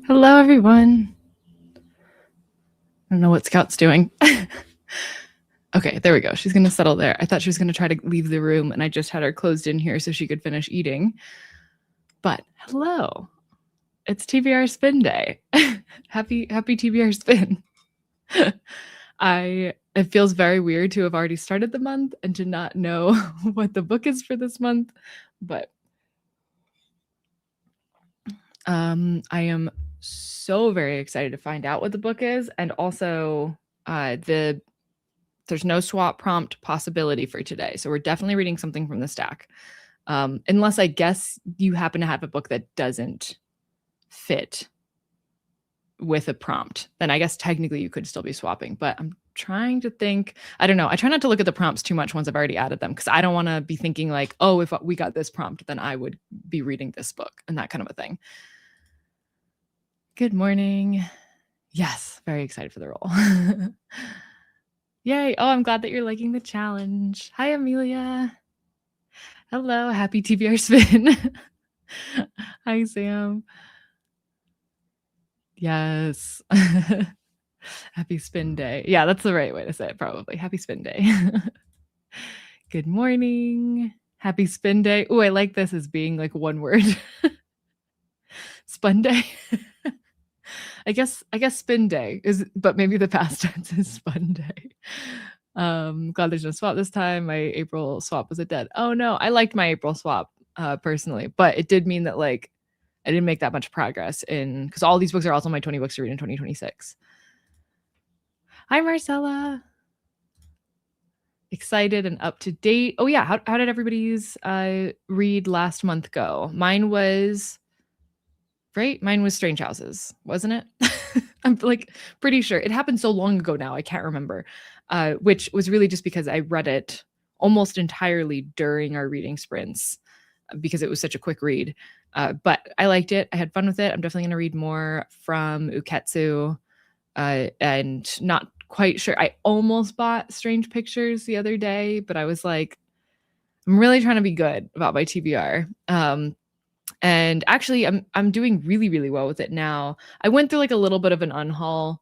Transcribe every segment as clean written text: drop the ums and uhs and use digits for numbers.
Hello, everyone. I don't know what Scout's doing. Okay, there we go. She's going to settle there. I thought she was going to try to leave the room, and I just had her closed in here so she could finish eating. But hello, it's TBR Spin Day. happy TBR Spin. It feels very weird to have already started the month and to not know what the book is for this month, but I am so very excited to find out what the book is, and also there's no swap prompt possibility for today, so we're definitely reading something from the stack, unless I guess you happen to have a book that doesn't fit with a prompt. Then I guess technically you could still be swapping, but I'm trying to think. I don't know. I try not to look at the prompts too much once I've already added them, because I don't want to be thinking like, oh, if we got this prompt, then I would be reading this book and that kind of a thing. Good morning. Yes, very excited for the roll. Yay. Oh, I'm glad that you're liking the challenge. Hi, Amelia. Hello. Happy TBR Spin. Hi, Sam. Yes. Happy Spin Day. Yeah, that's the right way to say it, probably. Happy Spin Day. Good morning. Happy Spin Day. Oh, I like this as being like one word. Spun Day. I guess Spin Day is, but maybe the past tense is Spun Day. Glad there's no swap this time. My April swap was a dead. Oh no, I liked my April swap personally, but it did mean that like I didn't make that much progress in, because all these books are also my 20 books to read in 2026. Hi, Marcella. Excited and up to date. Oh yeah, how did everybody's read last month go? Mine was Strange Houses, wasn't it? I'm like pretty sure. It happened so long ago now, I can't remember. Which was really just because I read it almost entirely during our reading sprints, because it was such a quick read. But I liked it. I had fun with it. I'm definitely going to read more from Uketsu, and not quite sure. I almost bought Strange Pictures the other day, but I was like, I'm really trying to be good about my TBR. And actually, I'm doing really, really well with it now. I went through like a little bit of an unhaul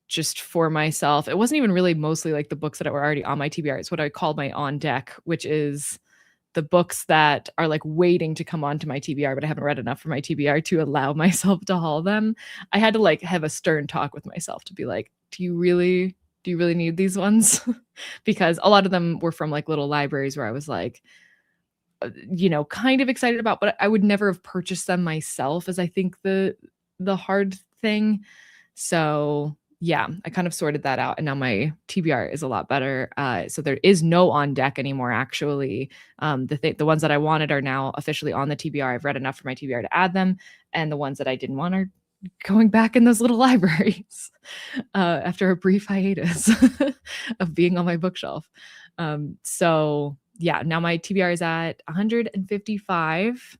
just for myself. It wasn't even really mostly like the books that were already on my TBR. It's what I call my on deck, which is the books that are like waiting to come onto my TBR, but I haven't read enough for my TBR to allow myself to haul them. I had to like have a stern talk with myself to be like, do you really need these ones? Because a lot of them were from like little libraries where I was like, kind of excited about, but I would never have purchased them myself, as I think the hard thing. So yeah, I kind of sorted that out, and now my TBR is a lot better. So there is no on deck anymore. Actually, the ones that I wanted are now officially on the TBR. I've read enough for my TBR to add them, and the ones that I didn't want are going back in those little libraries after a brief hiatus of being on my bookshelf. So yeah, now my TBR is at 155.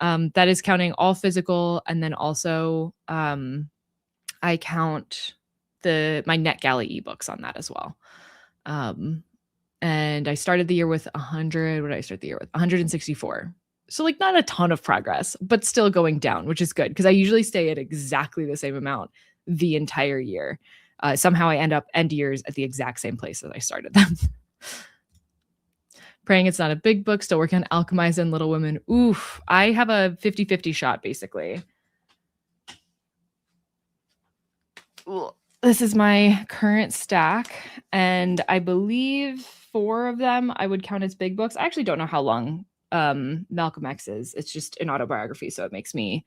That is counting all physical, and then also I count my NetGalley ebooks on that as well. And I started the year with 100. What did I start the year with? 164. So like not a ton of progress, but still going down, which is good because I usually stay at exactly the same amount the entire year. Somehow I end up end years at the exact same place as I started them. Praying it's not a big book, still working on Alchemize and Little Women. Oof, I have a 50-50 shot basically. This is my current stack, and I believe 4 of them I would count as big books. I actually don't know how long Malcolm X is. It's just an autobiography, so it makes me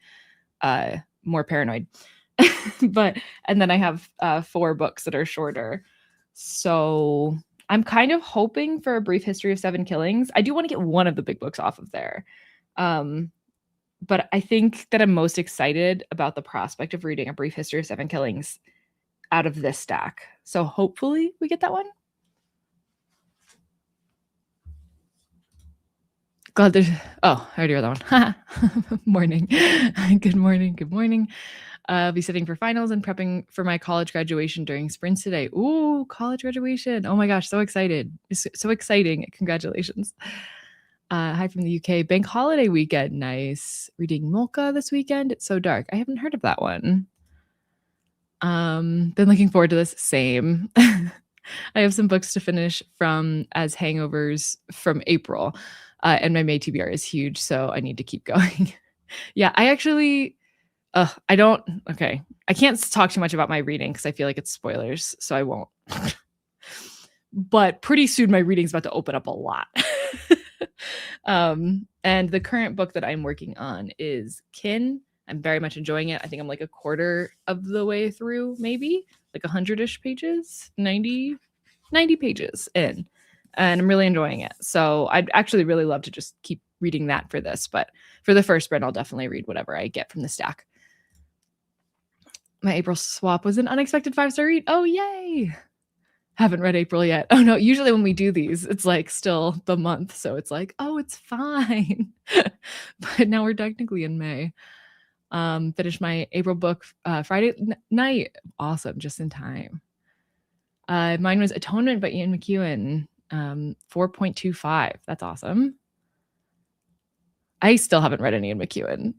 more paranoid. And then I have 4 books that are shorter. So I'm kind of hoping for A Brief History of 7 Killings. I do want to get one of the big books off of there. But I think that I'm most excited about the prospect of reading A Brief History of 7 Killings out of this stack. So hopefully we get that one. Glad there's, I already read that one. Morning. Good morning. I'll be sitting for finals and prepping for my college graduation during sprints today. Ooh, college graduation. Oh my gosh, so excited. It's so exciting. Congratulations. Hi from the UK. Bank holiday weekend. Nice. Reading Molka this weekend. It's so dark. I haven't heard of that one. Been looking forward to this. Same. I have some books to finish from as hangovers from April. And my May TBR is huge, so I need to keep going. Yeah, I actually I don't okay. I can't talk too much about my reading because I feel like it's spoilers, so I won't. But pretty soon my reading's about to open up a lot. And the current book that I'm working on is Kin. I'm very much enjoying it. I think I'm like a quarter of the way through, maybe like 100-ish pages, 90 pages in, and I'm really enjoying it. So I'd actually really love to just keep reading that for this, but for the first sprint, I'll definitely read whatever I get from the stack. My April swap was an unexpected 5-star read. Oh, yay. Haven't read April yet. Oh no, usually when we do these, it's like still the month. So it's like, oh, it's fine. But now we're technically in May. Finished my April book Friday night. Awesome, just in time. Mine was Atonement by Ian McEwan, 4.25. That's awesome. I still haven't read any Ian McEwan,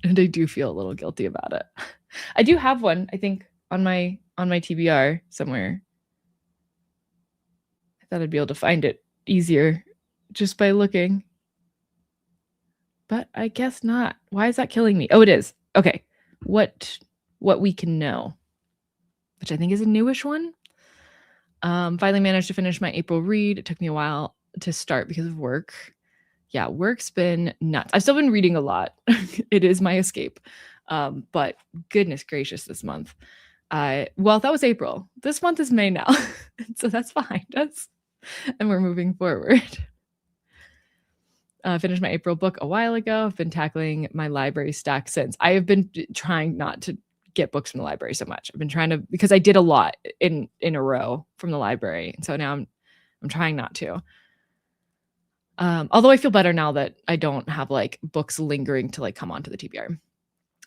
and I do feel a little guilty about it. I do have one, I think, on my TBR somewhere. I thought I'd be able to find it easier just by looking. But I guess not. Why is that killing me? Oh, it is. Okay. What we can know, which I think is a newish one. Finally managed to finish my April read. It took me a while to start because of work. Yeah, work's been nuts. I've still been reading a lot. It is my escape. But goodness gracious, this month. Well, that was April. This month is May now. So that's fine. And we're moving forward. Finished my April book a while ago. I've been tackling my library stack since. I have been trying not to get books from the library so much. I've been trying to, because I did a lot in a row from the library. And so now I'm trying not to. Although I feel better now that I don't have like books lingering to like come onto the TBR.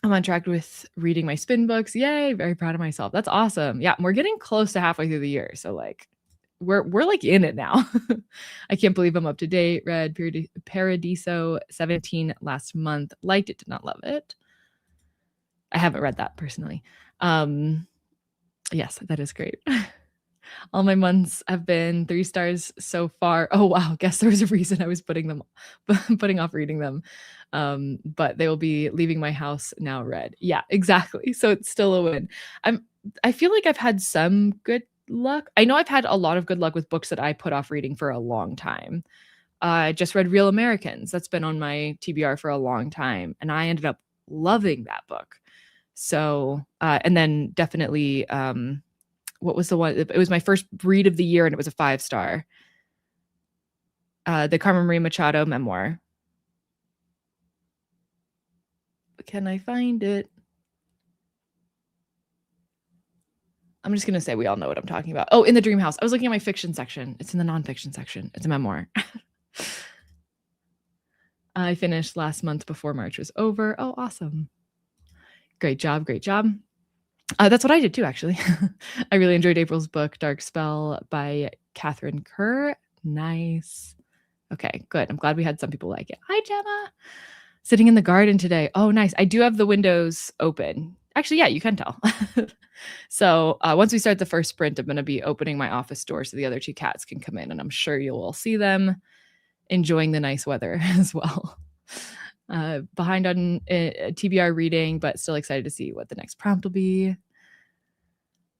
I'm on track with reading my spin books. Yay, very proud of myself. That's awesome. Yeah, we're getting close to halfway through the year. So like we're like in it now. I can't believe I'm up to date. Read Paradiso 17 last month. Liked it, did not love it. I haven't read that personally. Yes, that is great. All my months have been 3 stars so far. Oh wow, guess there was a reason I was putting off reading them. But they will be leaving my house now read. Yeah, exactly. So it's still a win. I feel like I've had some good luck. I know I've had a lot of good luck with books that I put off reading for a long time. I just read Real Americans. That's been on my TBR for a long time, and I ended up loving that book. So, and then definitely, what was the one? It was my first read of the year, and it was a 5-star. The Carmen Maria Machado memoir. Can I find it? I'm just going to say we all know what I'm talking about. Oh, In the Dream House. I was looking at my fiction section. It's in the nonfiction section. It's a memoir. I finished last month before March was over. Oh, awesome. Great job. Great job. That's what I did too, actually. I really enjoyed April's book, Dark Spell by Catherine Kerr. Nice. Okay, good. I'm glad we had some people like it. Hi, Gemma. Sitting in the garden today. Oh, nice. I do have the windows open. Actually, yeah, you can tell. So once we start the first sprint, I'm going to be opening my office door so the other 2 cats can come in, and I'm sure you'll all see them enjoying the nice weather as well. Behind on TBR reading, but still excited to see what the next prompt will be.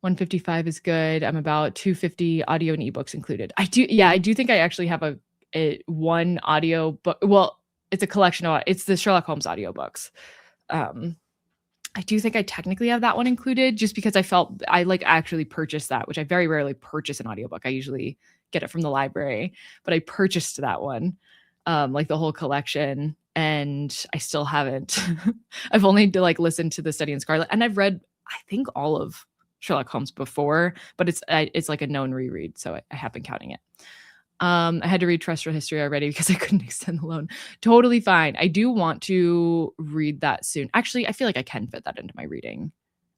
155 is good. I'm about 250 audio and ebooks included. I do think I actually have a one audio book. Well, it's a collection of, it's the Sherlock Holmes audiobooks. I do think I technically have that one included just because I felt I like actually purchased that, which I very rarely purchase an audiobook. I usually get it from the library, but I purchased that one, like the whole collection, and I still haven't. I've only like listened to The Study in Scarlet, and I've read, I think, all of Sherlock Holmes before, but it's like a known reread, so I have been counting it. I had to read Terrestrial History already because I couldn't extend the loan. Totally fine. I do want to read that soon. Actually, I feel like I can fit that into my reading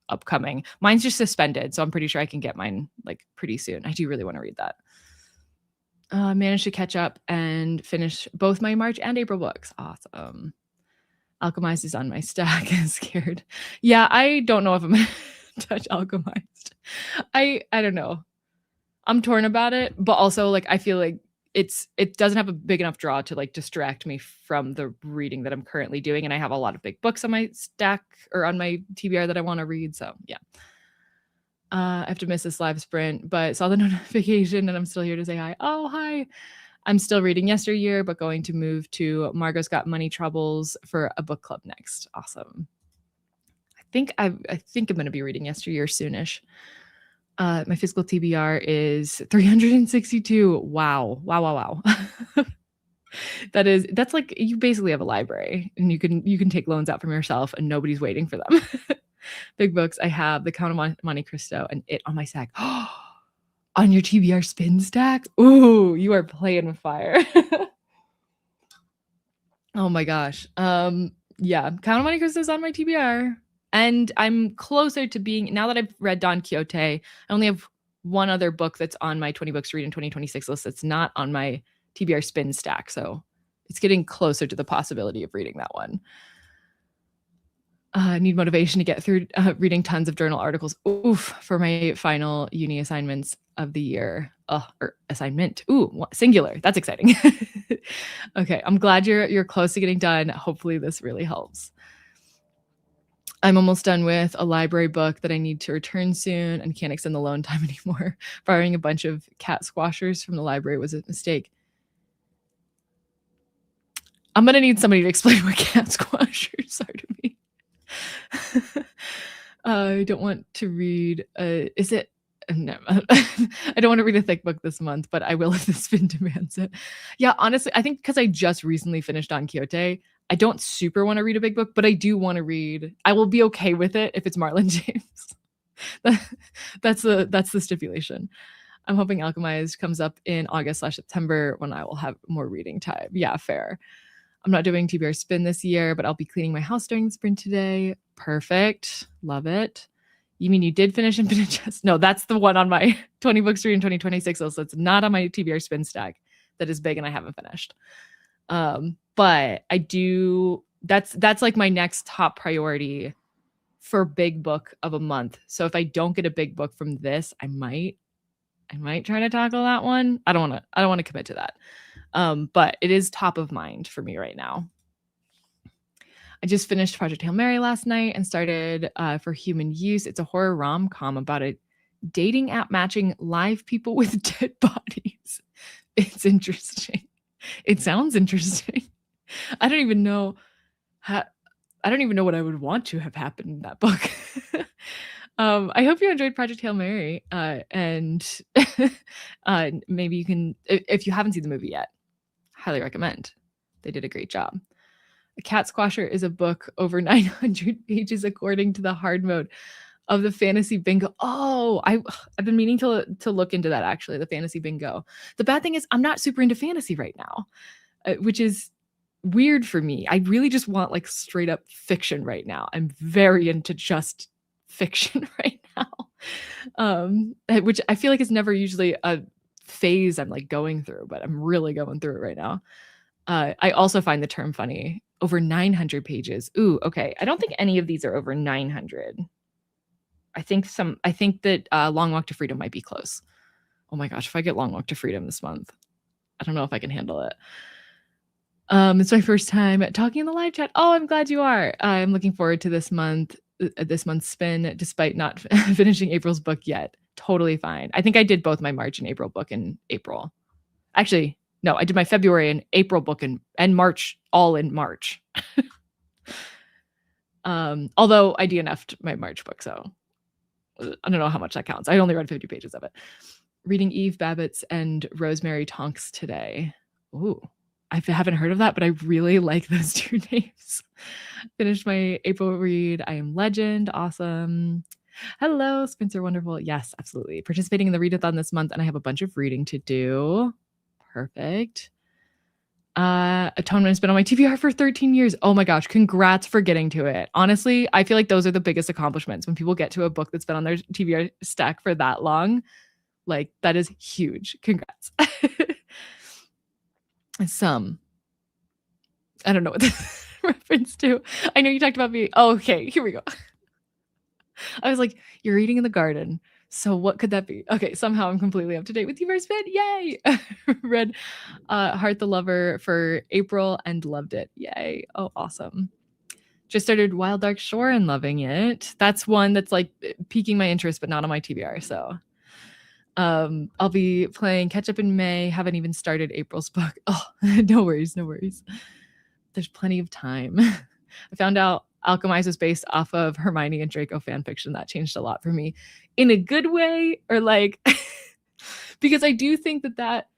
upcoming. Mine's just suspended, so I'm pretty sure I can get mine like pretty soon. I do really want to read that. Managed to catch up and finish both my March and April books. Awesome. Alchemized is on my stack. Scared. Yeah, I don't know if I'm gonna touch Alchemized. I don't know. I'm torn about it, but also like I feel like it doesn't have a big enough draw to like distract me from the reading that I'm currently doing, and I have a lot of big books on my stack or on my TBR that I want to read. So yeah. I have to miss this live sprint, but saw the notification and I'm still here to say hi. Oh, hi. I'm still reading Yesteryear, but going to move to Margot's Got Money Troubles for a book club next. Awesome. I think I'm going to be reading Yesteryear soonish. My physical TBR is 362. Wow. That's like you basically have a library and you can take loans out from yourself and nobody's waiting for them. Big books. I have The Count of Monte Cristo and It on my stack. On your TBR spin stack? Ooh, you are playing with fire. Oh my gosh. Yeah, Count of Monte Cristo is on my TBR. And I'm closer to being, now that I've read Don Quixote, I only have one other book that's on my 20 books to read in 2026 list that's not on my TBR spin stack. So it's getting closer to the possibility of reading that one. I need motivation to get through reading tons of journal articles. Oof, for my final uni assignments of the year. Or assignment. Ooh, singular. That's exciting. Okay, I'm glad you're close to getting done. Hopefully this really helps. I'm almost done with a library book that I need to return soon and can't extend the loan time anymore. Borrowing a bunch of cat squashers from the library was a mistake. I'm going to need somebody to explain what cat squashers are to me. I don't want to read. Is it? No, I don't want to read a thick book this month, but I will if the spin demands it. Yeah, honestly, I think because I just recently finished Don Quixote, I don't super want to read a big book, but I do want to read. I will be okay with it if it's Marlon James. That's the stipulation. I'm hoping Alchemized comes up in August/September when I will have more reading time. Yeah, fair. I'm not doing TBR Spin this year, but I'll be cleaning my house during the sprint today. Perfect. Love it. You mean you did finish Infinite Jest? No, that's the one on my 20 books to read in 2026 list. So it's not on my TBR Spin stack that is big and I haven't finished. But I do, that's like my next top priority for big book of a month. So if I don't get a big book from this, I might try to tackle that one. I don't want to commit to that. But it is top of mind for me right now. I just finished Project Hail Mary last night and started For Human Use. It's a horror rom-com about a dating app matching live people with dead bodies. It's interesting. It sounds interesting. I don't even know what I would want to have happened in that book. I hope you enjoyed Project Hail Mary. And maybe you can, if you haven't seen the movie yet, highly recommend. They did a great job. A Cat Squasher is a book over 900 pages according to the hard mode of the Fantasy Bingo. Oh, I've been meaning to look into that actually, the Fantasy Bingo. The bad thing is I'm not super into fantasy right now, which is weird for me. I really just want like straight up fiction right now. I'm very into just fiction right now, which I feel like is never usually a phase I'm like going through, but I'm really going through it right now. I also find the term funny. Over 900 pages. Ooh, okay. I don't think any of these are over 900. I think that Long Walk to Freedom might be close. Oh my gosh, if I get Long Walk to Freedom this month, I don't know if I can handle it. It's my first time talking in the live chat. Oh, I'm glad you are. I'm looking forward to this month's spin, despite not finishing April's book yet. Totally fine. I think I did both my March and April book in April. Actually, no, I did my February and April book and March, all in March. Although I DNF'd my March book, so I don't know how much that counts. I only read 50 pages of it. Reading Eve Babbitt's and Rosemary Tonks today. Ooh, I haven't heard of that, but I really like those two names. Finished my April read. I Am Legend. Awesome. Hello, Spencer Wonderful. Yes, absolutely. Participating in the readathon this month, and I have a bunch of reading to do. Perfect. Atonement has been on my TBR for 13 years. Oh my gosh, congrats for getting to it. Honestly, I feel like those are the biggest accomplishments when people get to a book that's been on their TBR stack for that long. Like, that is huge. Congrats. Some. I don't know what this reference to. I know you talked about me. Oh, okay, here we go. I was like, you're reading in the garden. So what could that be? Okay, somehow I'm completely up to date with TBR Spin. Yay! Read Heart the Lover for April and loved it. Yay. Oh, awesome. Just started Wild Dark Shore and loving it. That's one that's like piquing my interest, but not on my TBR. So I'll be playing catch up in May. Haven't even started April's book. Oh, no worries. There's plenty of time. I found out Alchemize was based off of Hermione and Draco fanfiction. That changed a lot for me in a good way, or like, because I do think that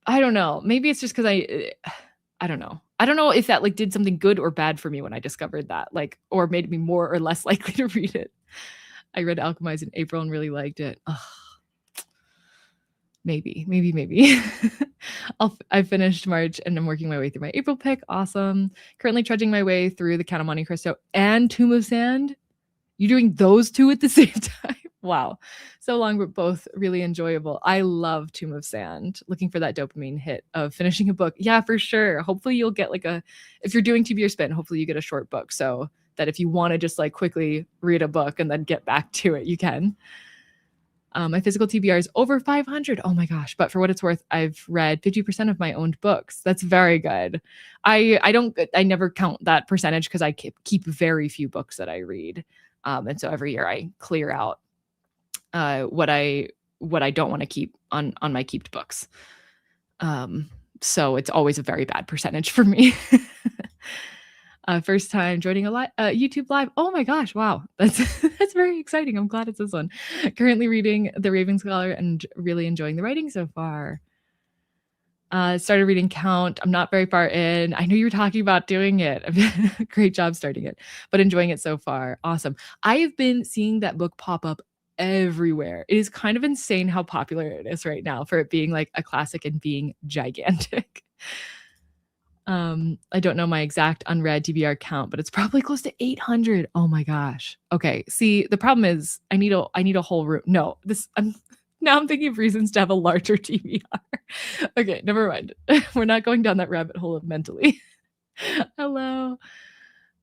I don't know. Maybe it's just because I don't know. I don't know if that like did something good or bad for me when I discovered that, like, or made me more or less likely to read it. I read Alchemize in April and really liked it. Ugh. Maybe. I finished March and I'm working my way through my April pick. Awesome. Currently trudging my way through the Count of Monte Cristo and Tomb of Sand. You're doing those two at the same time. Wow. So long, but both really enjoyable. I love Tomb of Sand. Looking for that dopamine hit of finishing a book. Yeah, for sure. Hopefully you'll get like if you're doing TBR Spin, hopefully you get a short book so that if you want to just like quickly read a book and then get back to it, you can. My physical TBR is over 500. Oh my gosh. But for what it's worth, I've read 50% of my owned books. That's very good. I never count that percentage because I keep very few books that I read. And so every year I clear out what I don't want to keep on my keeped books. So it's always a very bad percentage for me. First time joining a YouTube live. Oh my gosh, wow. That's very exciting. I'm glad it's this one. Currently reading The Raven Scholar and really enjoying the writing so far. Started reading Count. I'm not very far in. I know you were talking about doing it. Great job starting it, but enjoying it so far. Awesome. I have been seeing that book pop up everywhere. It is kind of insane how popular it is right now for it being like a classic and being gigantic. I don't know my exact unread TBR count, but it's probably close to 800. Oh my gosh. Okay. See, the problem is I need a whole room. No, now I'm thinking of reasons to have a larger TBR. Okay, never mind. We're not going down that rabbit hole of mentally. Hello.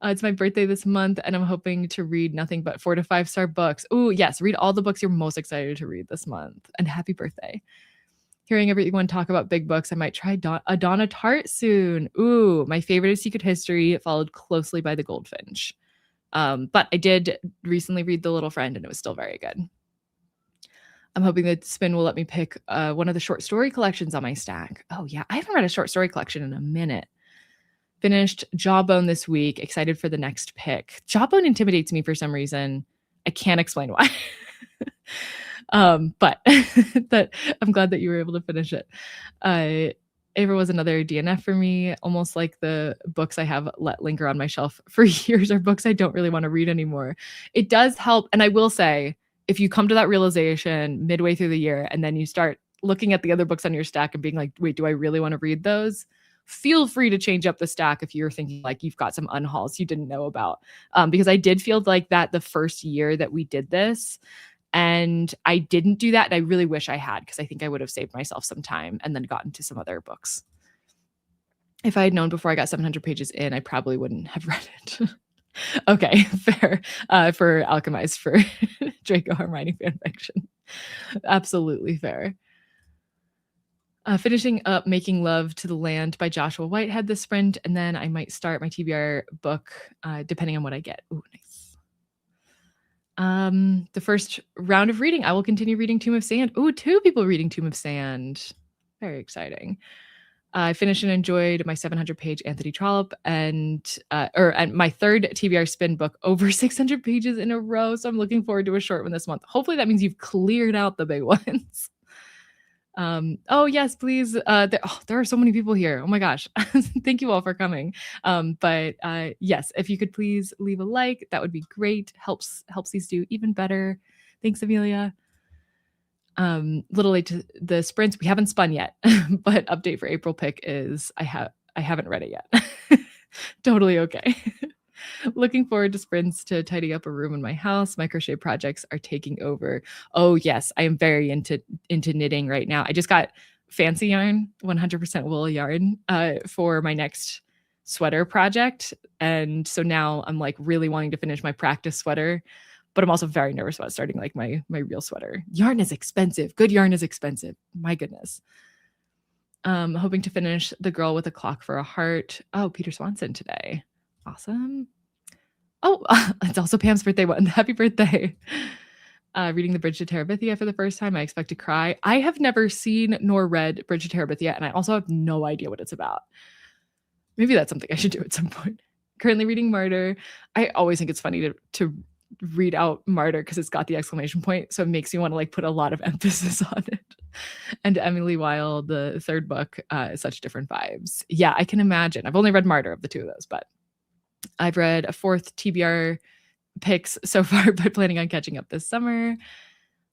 It's my birthday this month, and I'm hoping to read nothing but 4 to 5 star books. Ooh, yes, read all the books you're most excited to read this month. And happy birthday. Hearing everyone talk about big books, I might try a Donna Tartt soon. Ooh, my favorite is Secret History, followed closely by The Goldfinch. But I did recently read The Little Friend, and it was still very good. I'm hoping that Spin will let me pick one of the short story collections on my stack. Oh, yeah. I haven't read a short story collection in a minute. Finished Jawbone this week. Excited for the next pick. Jawbone intimidates me for some reason. I can't explain why. But that I'm glad that you were able to finish it. Ava was another DNF for me, almost like the books I have let linger on my shelf for years are books I don't really want to read anymore. It does help. And I will say, if you come to that realization midway through the year and then you start looking at the other books on your stack and being like, wait, do I really want to read those? Feel free to change up the stack if you're thinking like you've got some unhauls you didn't know about. Because I did feel like that the first year that we did this, and I didn't do that. And I really wish I had, because I think I would have saved myself some time and then gotten to some other books. If I had known before I got 700 pages in, I probably wouldn't have read it. Okay, fair. For Alchemized for Draco Hermione fanfiction. Absolutely fair. Finishing up Making Love to the Land by Joshua Whitehead this sprint, and then I might start my TBR book depending on what I get. Ooh, nice. The first round of reading, I will continue reading Tomb of Sand. Ooh, 2 people reading Tomb of Sand. Very exciting. I finished and enjoyed my 700-page Anthony Trollope and my third TBR Spin book over 600 pages in a row. So I'm looking forward to a short one this month. Hopefully that means you've cleared out the big ones. Oh yes, please. There are so many people here. Oh my gosh. Thank you all for coming. But yes, if you could please leave a like, that would be great. Helps these do even better. Thanks, Amelia. Little late to the sprints. We haven't spun yet, but update for April pick is I haven't read it yet. Totally okay. Looking forward to sprints to tidy up a room in my house. My crochet projects are taking over. Oh yes, I am very into knitting right now. I just got fancy yarn, 100% wool yarn, for my next sweater project, and so now I'm, like, really wanting to finish my practice sweater, but I'm also very nervous about starting, like, my real sweater. Yarn is expensive. Good yarn is expensive. My goodness. Hoping to finish The Girl with a Clock for a Heart. Oh, Peter Swanson today. Awesome. Oh, it's also Pam's birthday one. Happy birthday. Reading The Bridge to Terabithia for the first time. I expect to cry. I have never seen nor read Bridge to Terabithia, and I also have no idea what it's about. Maybe that's something I should do at some point. Currently reading Martyr. I always think it's funny to read out Martyr because it's got the exclamation point, so it makes me want to like put a lot of emphasis on it. And Emily Wilde, the third book, such different vibes. Yeah, I can imagine. I've only read Martyr of the two of those, but I've read a fourth TBR picks so far, but planning on catching up this summer.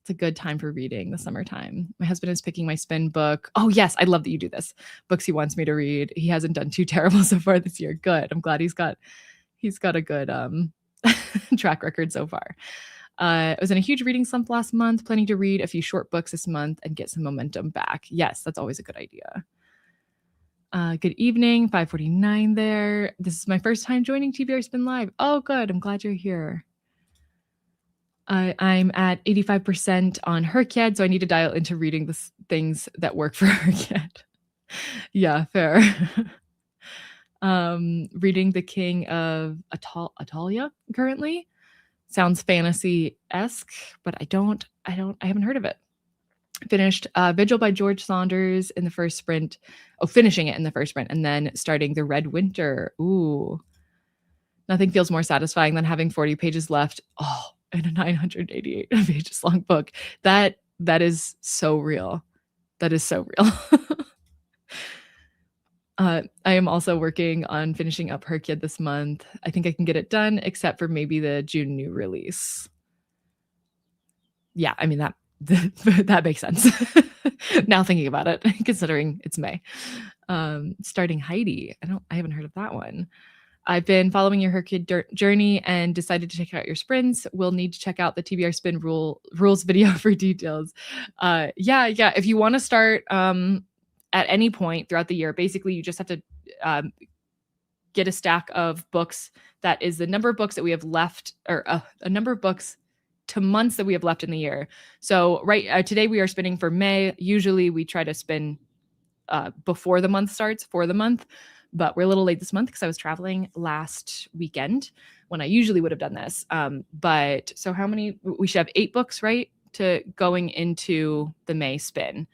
It's a good time for reading, the summertime. My husband is picking my spin book. Oh, yes, I love that you do this. Books he wants me to read. He hasn't done too terrible so far this year. Good. I'm glad he's got a good track record so far. I was in a huge reading slump last month, planning to read a few short books this month and get some momentum back. Yes, that's always a good idea. Good evening, 5:49 there. This is my first time joining TBR Spin Live. Oh, good. I'm glad you're here. I'm at 85% on Herkyed, so I need to dial into reading the things that work for Herkyed. Yeah, fair. Reading The King of Atalia currently. Sounds fantasy-esque, but I haven't heard of it. Finished Vigil by George Saunders in the first sprint. Oh, finishing it in the first sprint and then starting The Red Winter. Ooh. Nothing feels more satisfying than having 40 pages left. Oh, in a 988 pages long book. That is so real. That is so real. I am also working on finishing up Herkyed this month. I think I can get it done, except for maybe the June new release. Yeah, I mean, that makes sense. Now thinking about it, considering it's May. Starting Heidi. I haven't heard of that one. I've been following your Herkyed journey and decided to check out your sprints. We'll need to check out the TBR Spin rules video for details. Yeah. If you want to start at any point throughout the year, basically you just have to get a stack of books that is the number of books that we have left, or a number of books to months that we have left in the year. So today we are spinning for May. Usually we try to spin before the month starts for the month, but we're a little late this month because I was traveling last weekend when I usually would have done this. But so we should have 8 books, right, to going into the May spin.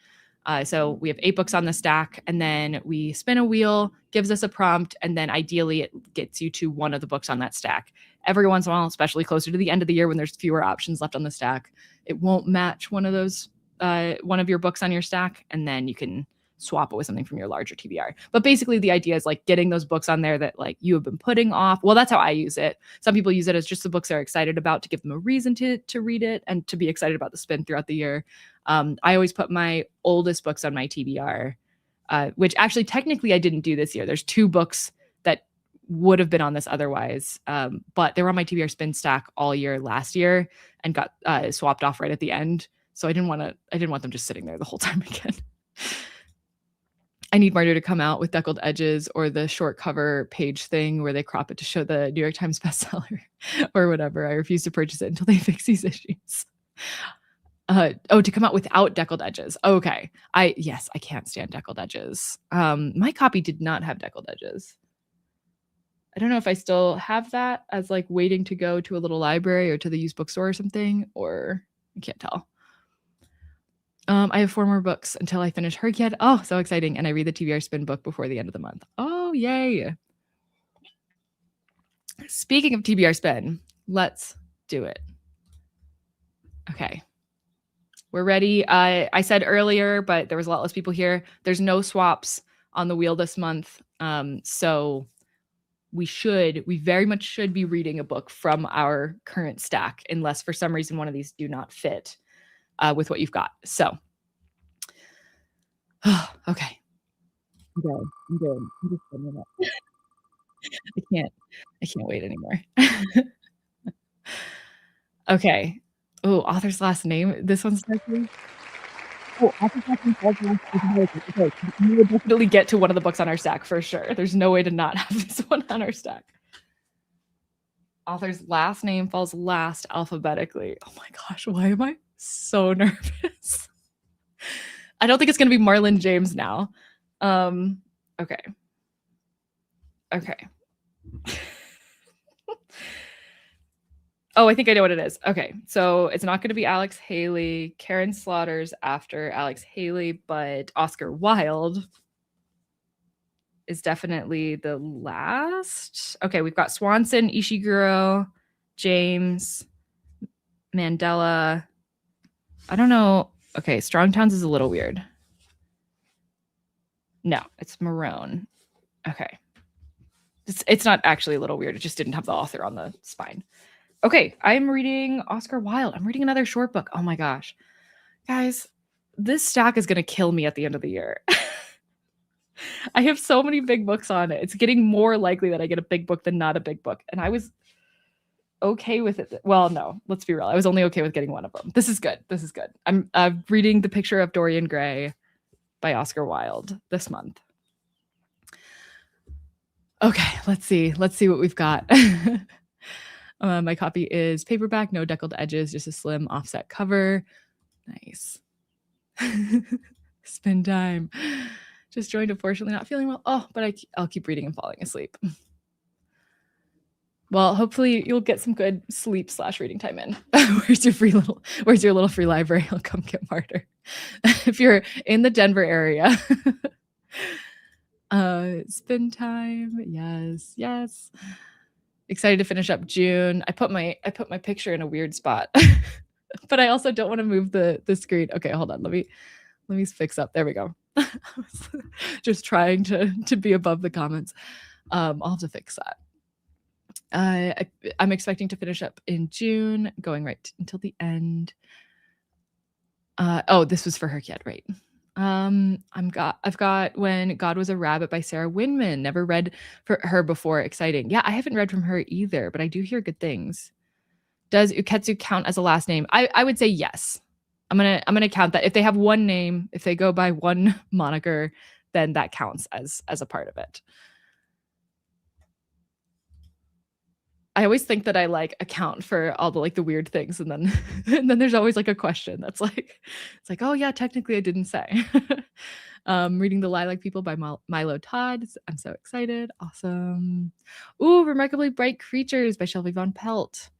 So we have 8 books on the stack, and then we spin a wheel, gives us a prompt, and then ideally it gets you to one of the books on that stack. Every once in a while, especially closer to the end of the year when there's fewer options left on the stack, it won't match one of your books on your stack, and then you can swap it with something from your larger TBR. But basically the idea is like getting those books on there that like you have been putting off. Well, that's how I use it. Some people use it as just the books they're excited about to give them a reason to read it and to be excited about the spin throughout the year. I always put my oldest books on my TBR, which actually technically I didn't do this year. There's 2 books that would have been on this otherwise, but they were on my TBR spin stack all year last year and got swapped off right at the end. So I didn't want them just sitting there the whole time again. I need Martyr to come out with deckled edges or the short cover page thing where they crop it to show the New York Times bestseller or whatever. I refuse to purchase it until they fix these issues. To come out without deckled edges. Okay. I can't stand deckled edges. My copy did not have deckled edges. I don't know if I still have that as like waiting to go to a little library or to the used bookstore or something, or I can't tell. I have 4 more books until I finish Herkyed. Oh, so exciting. And I read the TBR Spin book before the end of the month. Oh, yay. Speaking of TBR Spin, let's do it. Okay. We're ready. I said earlier, but there was a lot less people here. There's no swaps on the wheel this month. So we very much should be reading a book from our current stack, unless for some reason one of these do not fit with what you've got. So, okay. I'm good. I'm just putting it up. I can't wait anymore. Okay. Oh, author's last name. This one's tricky. Oh, Office Watching Falls Last Alphabetically. Okay, we would definitely get to one of the books on our stack for sure. There's no way to not have this one on our stack. Author's last name falls last alphabetically. Oh my gosh, why am I so nervous? I don't think it's going to be Marlon James now. Okay. Okay. Oh, I think I know what it is. Okay, so it's not going to be Alex Haley. Karen Slaughter's after Alex Haley, but Oscar Wilde is definitely the last. Okay, we've got Swanson, Ishiguro, James, Mandela. I don't know. Okay, Strong Towns is a little weird. No, it's Marone. Okay. It's not actually a little weird. It just didn't have the author on the spine. Okay, I'm reading Oscar Wilde. I'm reading another short book. Oh my gosh. Guys, this stack is going to kill me at the end of the year. I have so many big books on it. It's getting more likely that I get a big book than not a big book. And I was okay with it. Well, no, let's be real. I was only okay with getting one of them. This is good. This is good. I'm reading The Picture of Dorian Gray by Oscar Wilde this month. Okay, let's see. Let's see what we've got. My copy is paperback, no deckled edges, just a slim offset cover. Nice. Spin time. Just joined, unfortunately not feeling well. Oh, but I'll keep reading and falling asleep. Well, hopefully you'll get some good sleep / reading time in. Where's your little free library? I'll come get Martyr. If you're in the Denver area. Spin time. Yes. Excited to finish up June. I put my picture in a weird spot. But I also don't want to move the screen. Okay, hold on. Let me fix up. There we go. Just trying to be above the comments. I'll have to fix that. I'm expecting to finish up in June, going right until the end. Oh, this was for her kid, right? I've got When God Was a Rabbit by Sarah Winman. Never read for her before. Exciting. Yeah, I haven't read from her either, but I do hear good things. Does Uketsu count as a last name? I would say yes. I'm gonna count that. If they have one name, if they go by one moniker, then that counts as a part of it. I always think that I account for all the weird things, and then and then there's always a question that's it's oh yeah, technically I didn't say. Reading The Lilac People by Milo Todd. I'm so excited. Awesome. Ooh, Remarkably Bright Creatures by Shelby Von Pelt.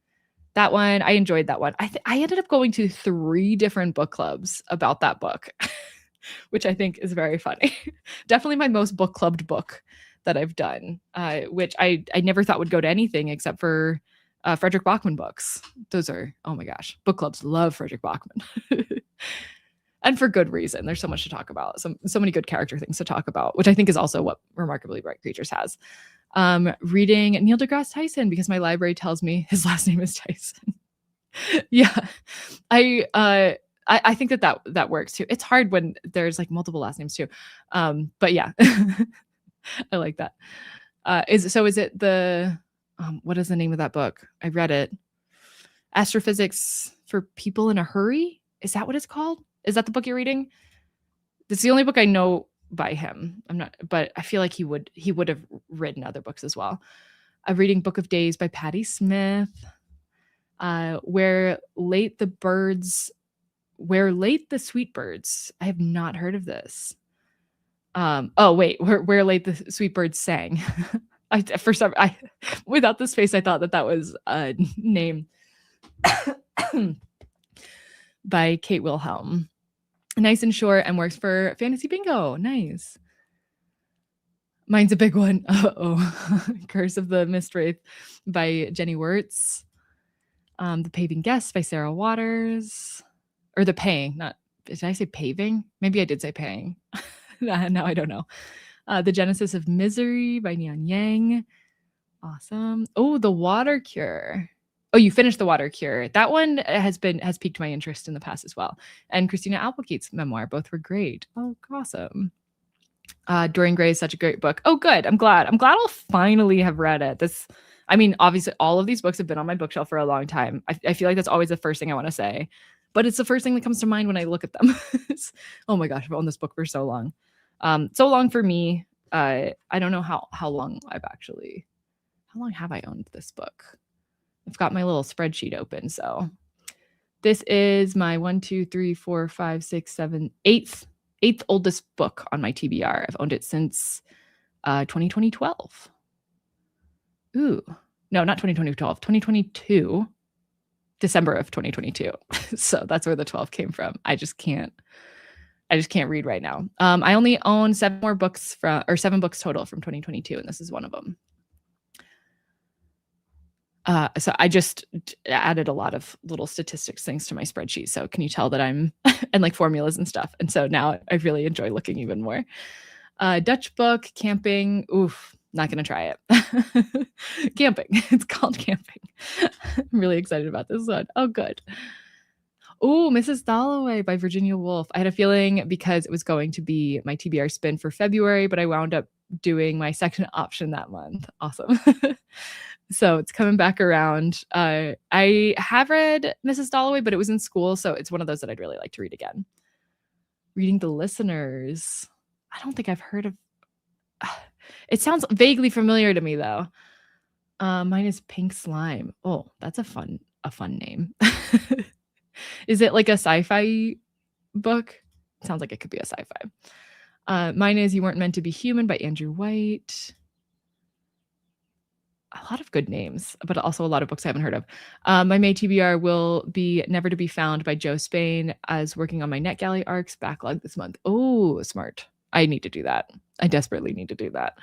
That one, I enjoyed that one. I ended up going to 3 different book clubs about that book, which I think is very funny. Definitely my most book clubbed book that I've done, which I never thought would go to anything except for Frederick Bachman books. Those are, oh my gosh, book clubs love Frederick Bachman. And for good reason. There's so much to talk about. So many good character things to talk about, which I think is also what Remarkably Bright Creatures has. Reading Neil deGrasse Tyson because my library tells me his last name is Tyson. Yeah. I think that works too. It's hard when there's multiple last names too. But yeah. I like that. Is it the what is the name of that book? I read it. Astrophysics for People in a Hurry? Is that what it's called? Is that the book you're reading? It's the only book I know by him. But I feel like he would have written other books as well. I'm reading Book of Days by Patti Smith. Where Late the Sweet Birds. I have not heard of this. Oh wait, where Late the Sweet Birds Sang. Without this face, I thought that was a name by Kate Wilhelm. Nice and short and works for Fantasy Bingo. Nice. Mine's a big one. Curse of the Mistwraith by Jenny Wirtz. The Paving Guest by Sarah Waters. Or The Paying, did I say paving? Maybe I did say paying. Now I don't know. The Genesis of Misery by Nian Yang. Awesome. Oh, The Water Cure. Oh, you finished The Water Cure. That one has piqued my interest in the past as well. And Christina Applegate's memoir. Both were great. Oh, awesome. Dorian Gray is such a great book. Oh, good. I'm glad I'll finally have read it. Obviously all of these books have been on my bookshelf for a long time. I feel like that's always the first thing I want to say. but it's the first thing that comes to mind when I look at them. Oh my gosh, I've owned this book for so long. So long for me. I don't know how long how long have I owned this book? I've got my little spreadsheet open. So this is my 1, 2, 3, 4, 5, 6, 7, eighth oldest book on my TBR. I've owned it since 2012. Ooh, no, not 2012, 2022, December of 2022. So that's where the 12 came from. I just can't read right now. I only own 7 books total from 2022, and this is one of them. So I just added a lot of little statistics things to my spreadsheet. So can you tell that I'm and like formulas and stuff? And so now I really enjoy looking even more. Dutch book, camping. Oof, not going to try it. Camping. It's called Camping. I'm really excited about this one. Oh, good. Oh, Mrs. Dalloway by Virginia Woolf. I had a feeling because it was going to be my TBR spin for February, but I wound up doing my second option that month. Awesome. So it's coming back around. I have read Mrs. Dalloway, but it was in school, so it's one of those that I'd really like to read again. Reading the Listeners. I don't think I've heard of. It sounds vaguely familiar to me though. Mine is Pink Slime. Oh, that's a fun name. Is it like a sci-fi book? Sounds like it could be a sci-fi. Mine is You Weren't Meant to Be Human by Andrew White. A lot of good names, but also a lot of books I haven't heard of. My May TBR will be Never to Be Found by Joe Spain, as working on my NetGalley arcs backlog this month. Oh, smart. I need to do that. I desperately need to do that.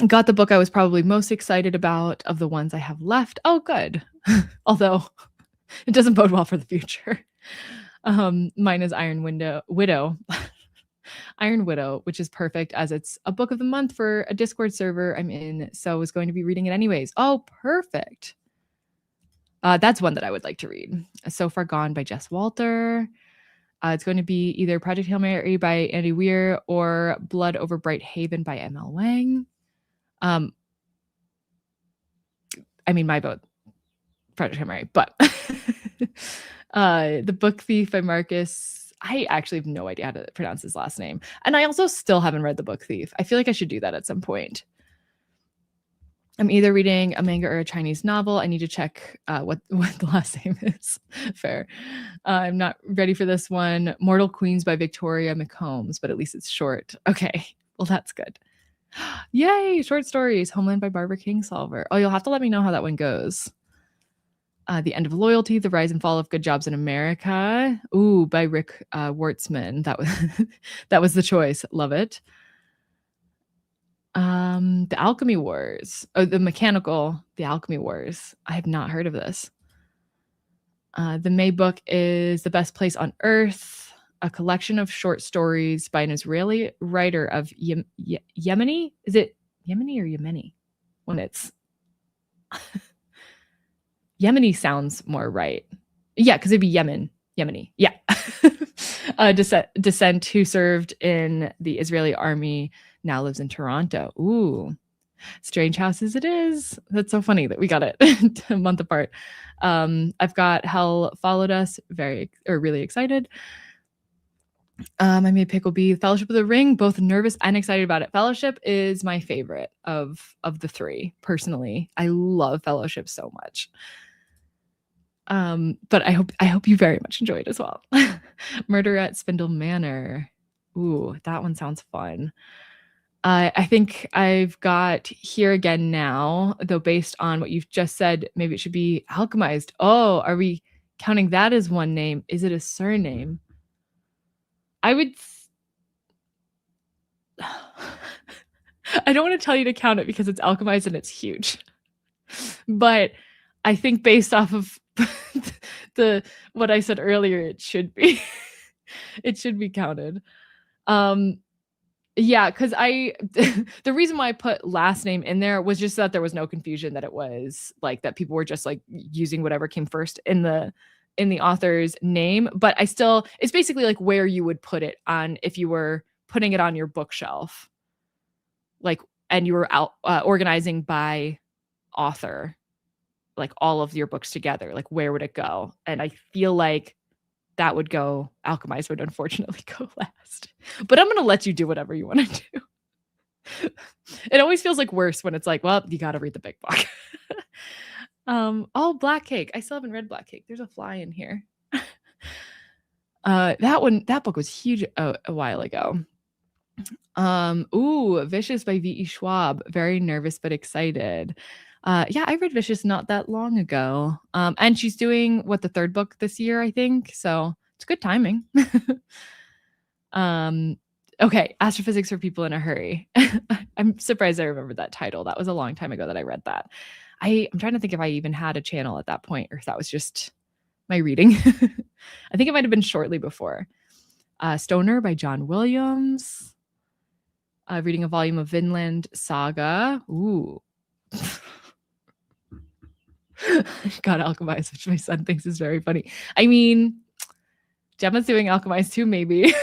Got the book I was probably most excited about of the ones I have left. Oh, good. Although it doesn't bode well for the future. Mine is Iron Widow. Iron Widow, which is perfect as it's a book of the month for a Discord server I'm in. So I was going to be reading it anyways. Oh, perfect. That's one that I would like to read. So Far Gone by Jess Walter. It's going to be either Project Hail Mary by Andy Weir or Blood Over Bright Haven by ML Wang. I mean, my vote, Project Hail Mary, but The Book Thief by Marcus. I actually have no idea how to pronounce his last name. And I also still haven't read The Book Thief. I feel like I should do that at some point. I'm either reading a manga or a Chinese novel. I need to check what the last name is. Fair. I'm not ready for this one. Mortal Queens by Victoria McCombs, but at least it's short. Okay. Well, that's good. Yay. Short stories. Homeland by Barbara Kingsolver. Oh, you'll have to let me know how that one goes. The End of Loyalty, The Rise and Fall of Good Jobs in America. Ooh, by Rick Wartzman. That was the choice. Love it. The Alchemy Wars. Oh, The Alchemy Wars. I have not heard of this. The May book is The Best Place on Earth, a collection of short stories by an Israeli writer of Yemeni. Is it Yemeni or Yemeni? When it's Yemeni sounds more right. Yeah, because it'd be Yemeni. Yeah. Descent who served in the Israeli army, now lives in Toronto. Ooh, Strange Houses it is. That's so funny that we got it a month apart. I've got Hell Followed Us, really excited. My May pick will be Fellowship of the Ring, both nervous and excited about it. Fellowship is my favorite of the 3, personally. I love Fellowship so much. But I hope you very much enjoy it as well. Murder at Spindle Manor. Ooh, that one sounds fun. I think I've got Here Again Now, though based on what you've just said, maybe it should be Alchemized. Oh, are we counting that as one name? Is it a surname? I would. I don't want to tell you to count it because it's Alchemized and it's huge. But I think based off of what I said earlier, it should be counted. Yeah, because the reason why I put last name in there was just that there was no confusion that it was like that people were just like using whatever came first in the author's name. But it's basically like where you would put it on if you were putting it on your bookshelf, like, and you were organizing by author. like all of your books together, like where would it go? And I feel like that would go, Alchemized would unfortunately go last. But I'm gonna let you do whatever you want to do. It always feels like worse when it's like, well, you got to read the big book. Oh, Black Cake. I still haven't read Black Cake. There's a fly in here. That book was huge a while ago. Vicious by V.E. Schwab. Very nervous but excited. Yeah, I read Vicious not that long ago. And she's doing the third book this year, I think. So it's good timing. Okay, Astrophysics for People in a Hurry. I'm surprised I remember that title. That was a long time ago that I read that. I'm trying to think if I even had a channel at that point or if that was just my reading. I think it might have been shortly before. Stoner by John Williams. Reading a volume of Vinland Saga. Ooh. God, Alchemized, which my son thinks is very funny. I mean, Gemma's doing Alchemized too, maybe.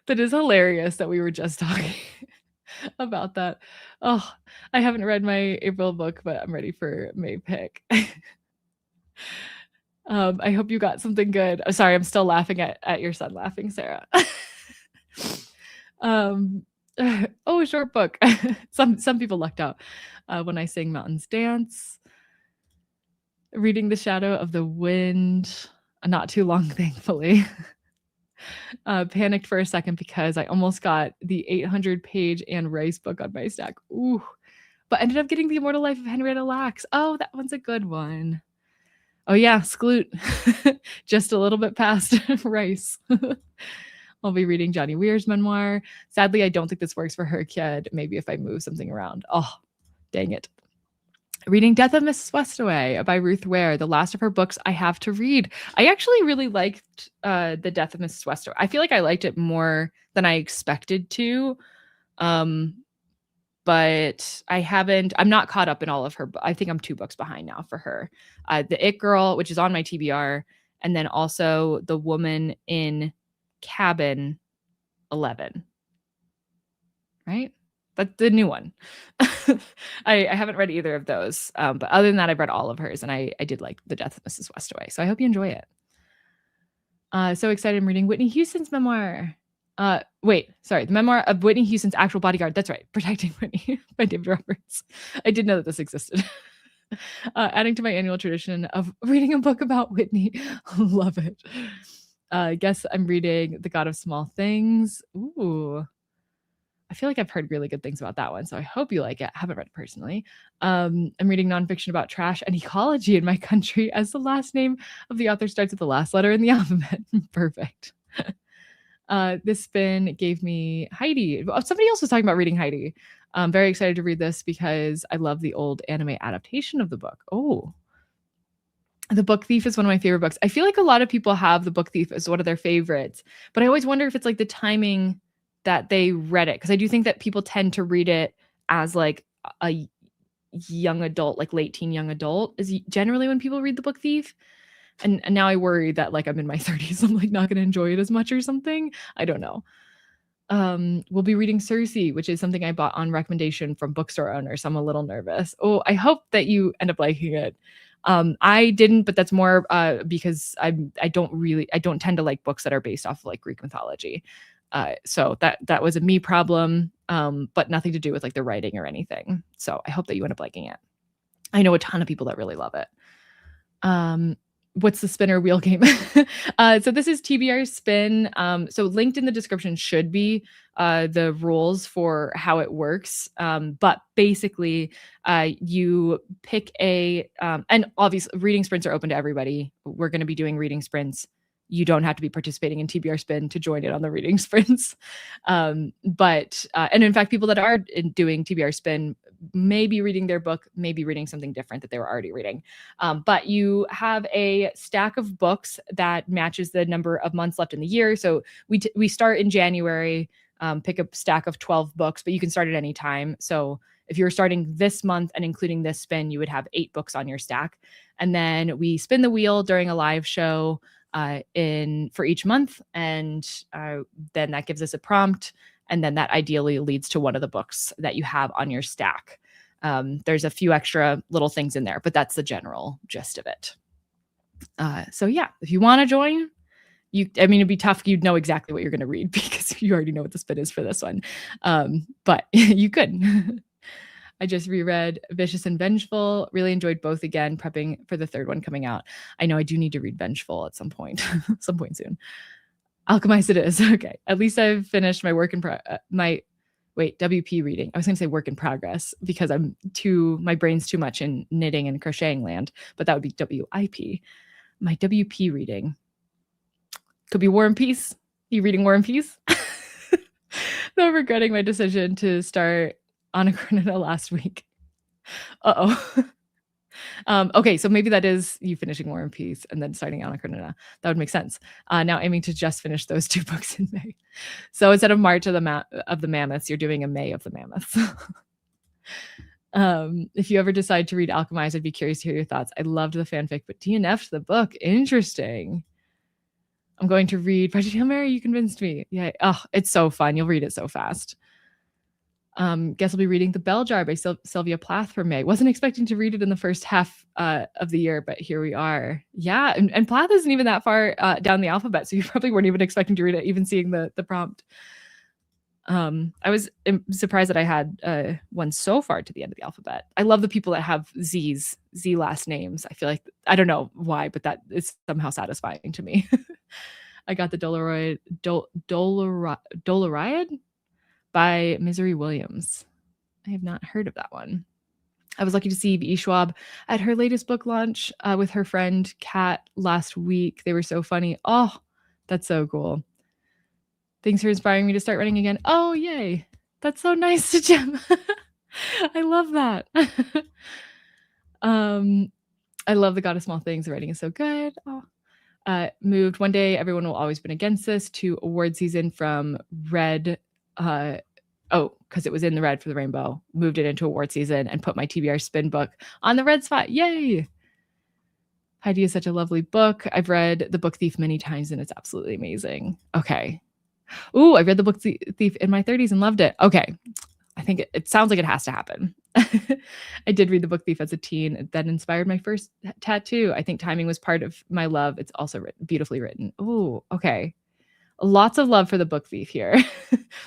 That is hilarious that we were just talking about that. Oh, I haven't read my April book, but I'm ready for May pick. I hope you got something good. Oh, sorry, I'm still laughing at your son laughing, Sarah. Short book. Some people lucked out when I sang Mountains Dance. Reading The Shadow of the Wind. Not too long, thankfully. Panicked for a second because I almost got the 800-page Anne Rice book on my stack. Ooh. But ended up getting The Immortal Life of Henrietta Lacks. Oh, that one's a good one. Oh yeah, Skloot. Just a little bit past Rice. I'll be reading Johnny Weir's memoir. Sadly, I don't think this works for her kid. Maybe if I move something around. Oh, dang it. Reading Death of Mrs. Westaway by Ruth Ware, the last of her books I have to read. I actually really liked The Death of Mrs. Westaway. I feel like I liked it more than I expected to. But I'm not caught up in all of her. I think I'm 2 books behind now for her. The It Girl, which is on my TBR, and then also The Woman in Cabin 11. Right? That's the new one. I haven't read either of those. But other than that, I've read all of hers, and I did like The Death of Mrs. Westaway. So I hope you enjoy it. So excited. I'm reading Whitney Houston's memoir. The memoir of Whitney Houston's actual bodyguard. That's right. Protecting Whitney by David Roberts. I did know that this existed. Adding to my annual tradition of reading a book about Whitney. Love it. I guess I'm reading The God of Small Things. Ooh. I feel like I've heard really good things about that one, so I hope you like it. I haven't read it personally. I'm reading nonfiction about trash and ecology in my country as the last name of the author starts with the last letter in the alphabet. Perfect. This spin gave me Heidi. Somebody else was talking about reading Heidi. I'm very excited to read this because I love the old anime adaptation of the book. Oh, The Book Thief is one of my favorite books. I feel like a lot of people have The Book Thief as one of their favorites, but I always wonder if it's like the timing that they read it, because I do think that people tend to read it as like a young adult, like late teen young adult is generally when people read The Book Thief. And now I worry that like I'm in my 30s, I'm like not going to enjoy it as much or something. I don't know. We'll be reading Circe, which is something I bought on recommendation from bookstore owners. So I'm a little nervous. Oh, I hope that you end up liking it. I didn't, but that's more because I don't tend to like books that are based off of like Greek mythology. So that was a me problem, but nothing to do with like the writing or anything. So I hope that you end up liking it. I know a ton of people that really love it. What's the spinner wheel game? So this is TBR Spin. So linked in the description should be the rules for how it works. But basically, you pick and obviously reading sprints are open to everybody. We're going to be doing reading sprints. You don't have to be participating in TBR Spin to join in on the reading sprints. And in fact, people that are doing TBR Spin may be reading their book, may be reading something different that they were already reading. But you have a stack of books that matches the number of months left in the year. So we start in January, pick a stack of 12 books, but you can start at any time. So if you're starting this month and including this spin, you would have 8 books on your stack. And then we spin the wheel during a live show for each month, and then that gives us a prompt, and then that ideally leads to one of the books that you have on your stack. There's a few extra little things in there, but that's the general gist of it. So yeah, if you want to join, it'd be tough. You'd know exactly what you're going to read because you already know what the spin is for this one. But you could. I just reread Vicious and Vengeful. Really enjoyed both again, prepping for the third one coming out. I know I do need to read Vengeful at some point, some point soon. Alchemized it is. Okay. At least I've finished my WP reading. I was going to say work in progress because my brain's too much in knitting and crocheting land, but that would be WIP. My WP reading could be War and Peace. You reading War and Peace? Though regretting my decision to start Anna Karenina last week. Okay, so maybe that is you finishing War and Peace and then starting Anna Karenina. That would make sense. Now aiming to just finish those 2 books in May. So instead of March of the Mammoths, you're doing a May of the Mammoths. If you ever decide to read Alchemized, I'd be curious to hear your thoughts. I loved the fanfic, but DNF'd the book. Interesting. I'm going to read Project Hail Mary. You convinced me. Yeah. Oh, it's so fun. You'll read it so fast. Guess I'll be reading The Bell Jar by Sylvia Plath for May. Wasn't expecting to read it in the first half of the year, but here we are. Yeah, and Plath isn't even that far down the alphabet, so you probably weren't even expecting to read it, even seeing the prompt. I was surprised that I had one so far to the end of the alphabet. I love the people that have Z last names. I feel like, I don't know why, but that is somehow satisfying to me. I got the Doloriad by Misery Williams. I have not heard of that one. I was lucky to see E. Schwab at her latest book launch with her friend Kat last week. They were so funny. Oh, that's so cool. Thanks for inspiring me to start running again. Oh, yay. That's so nice to Jem. I love that. I love The God of Small Things. The writing is so good. Oh. Moved one day, everyone will always been against this, to award season from red. Because it was in the red for the rainbow. Moved it into award season and put my TBR Spin book on the red spot. Yay! Heidi is such a lovely book. I've read The Book Thief many times and it's absolutely amazing. Okay. Ooh, I read The Book Thief in my 30s and loved it. Okay. I think it sounds like it has to happen. I did read The Book Thief as a teen. That inspired my first tattoo. I think timing was part of my love. It's also beautifully written. Ooh, okay. Lots of love for The Book Thief here.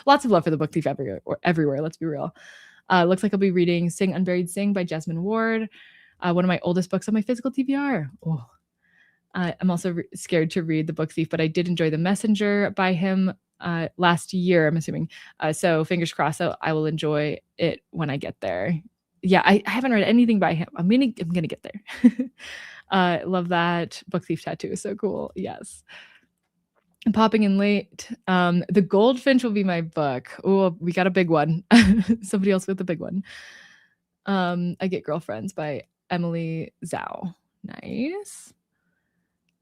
Lots of love for The Book Thief everywhere. Let's be real. Looks like I'll be reading Sing Unburied Sing by Jasmine Ward. One of my oldest books on my physical TBR. Oh. I'm also scared to read The Book Thief, but I did enjoy The Messenger by him last year, I'm assuming. So fingers crossed, I will enjoy it when I get there. Yeah, I haven't read anything by him. I'm gonna get there. Love that. Book Thief tattoo is so cool. Yes. I'm popping in late. The Goldfinch will be my book. Oh, we got a big one. Somebody else with a big one. I Get Girlfriends by Emily Zhao. Nice.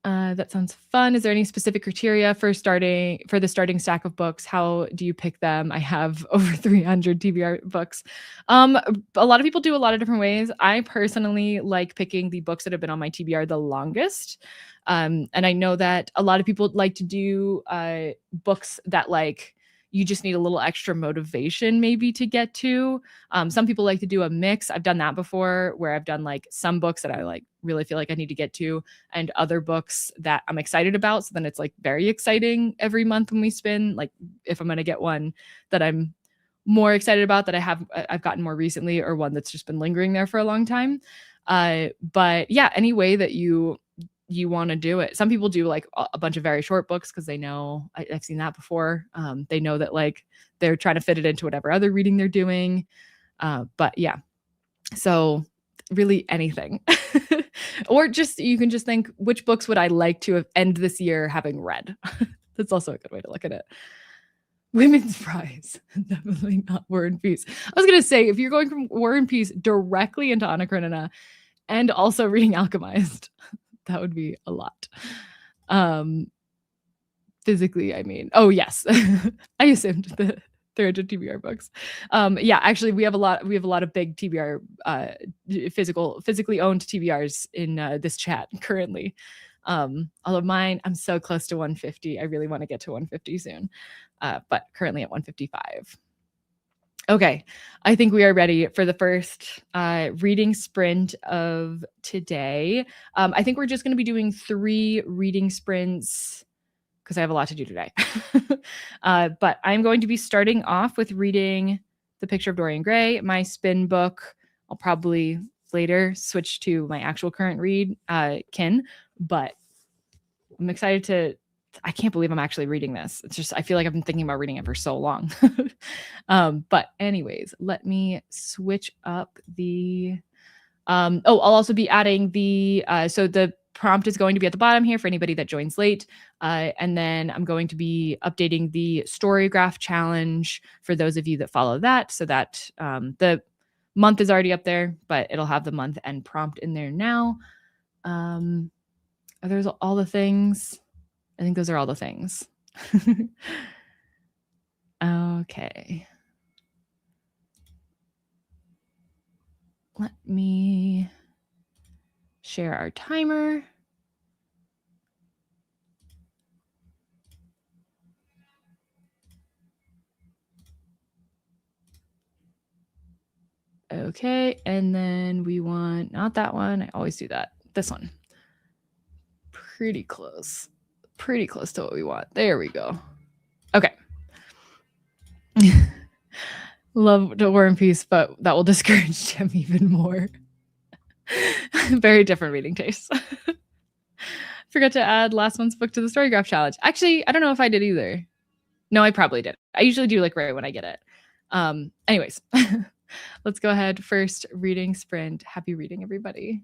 That sounds fun. Is there any specific criteria for the starting stack of books? How do you pick them? I have over 300 TBR books. A lot of people do a lot of different ways. I personally like picking the books that have been on my TBR the longest. And I know that a lot of people like to do books that like you just need a little extra motivation maybe to get to. Some people like to do a mix. I've done that before where I've done like some books that I like really feel like I need to get to and other books that I'm excited about. So then it's like very exciting every month when we spin, like if I'm going to get one that I'm more excited about that I've gotten more recently or one that's just been lingering there for a long time. But yeah, any way that you want to do it. Some people do like a bunch of very short books because they know I've seen that before. They know that like they're trying to fit it into whatever other reading they're doing. But yeah, so really anything. Or just you can just think, which books would I like to end this year having read? That's also a good way to look at it. Women's Prize. Definitely not War and Peace. I was going to say, if you're going from War and Peace directly into Anna Karenina and also reading Alchemized, that would be a lot. Physically, I mean. Oh, yes. I assumed the 300 TBR books. Yeah, actually, we have a lot of big TBR, physically owned TBRs in this chat currently. All of mine, I'm so close to 150. I really want to get to 150 soon, but currently at 155. Okay, I think we are ready for the first reading sprint of today. I think we're just going to be doing 3 reading sprints because I have a lot to do today. But I'm going to be starting off with reading The Picture of Dorian Gray, my spin book. I'll probably later switch to my actual current read, Kin, but I'm excited to. I can't believe I'm actually reading this. It's just I feel like I've been thinking about reading it for so long. But anyways, let me switch up the. I'll also be adding the. So the prompt is going to be at the bottom here for anybody that joins late, and then I'm going to be updating the Storygraph challenge for those of you that follow that, so that the month is already up there, but it'll have the month and prompt in there now. There's all the things. I think those are all the things. Okay. Let me share our timer. Okay, and then we want not that one. I always do that. This one. Pretty close. Pretty close to what we want. There we go. Okay. Love to War and Peace, but that will discourage Jem even more. Very different reading taste. Forgot to add last month's book to the Storygraph challenge. Actually, I don't know if I did either. No, I probably did. I usually do like right when I get it. Anyways, let's go ahead. First reading sprint. Happy reading, everybody.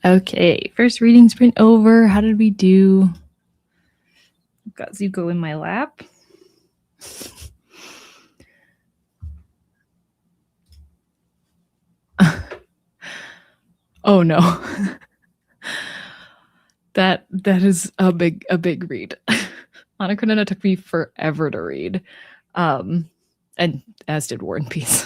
Okay, first reading sprint over. How did we do? I've got Zuko in my lap. Oh no. that is a big read. Anna Karenina took me forever to read. And as did War and Peace.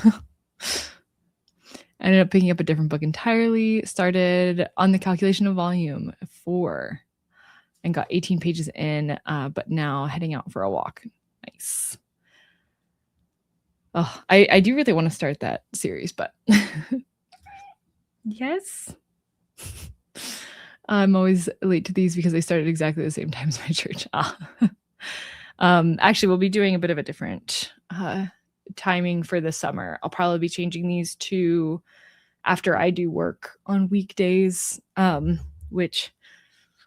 I ended up picking up a different book entirely, started on the calculation of volume 4 and got 18 pages in, but now heading out for a walk. Nice. Oh, I do really want to start that series, but yes. I'm always late to these because they started exactly the same time as my church. Actually, we'll be doing a bit of a different timing for the summer. I'll probably be changing these to after I do work on weekdays, which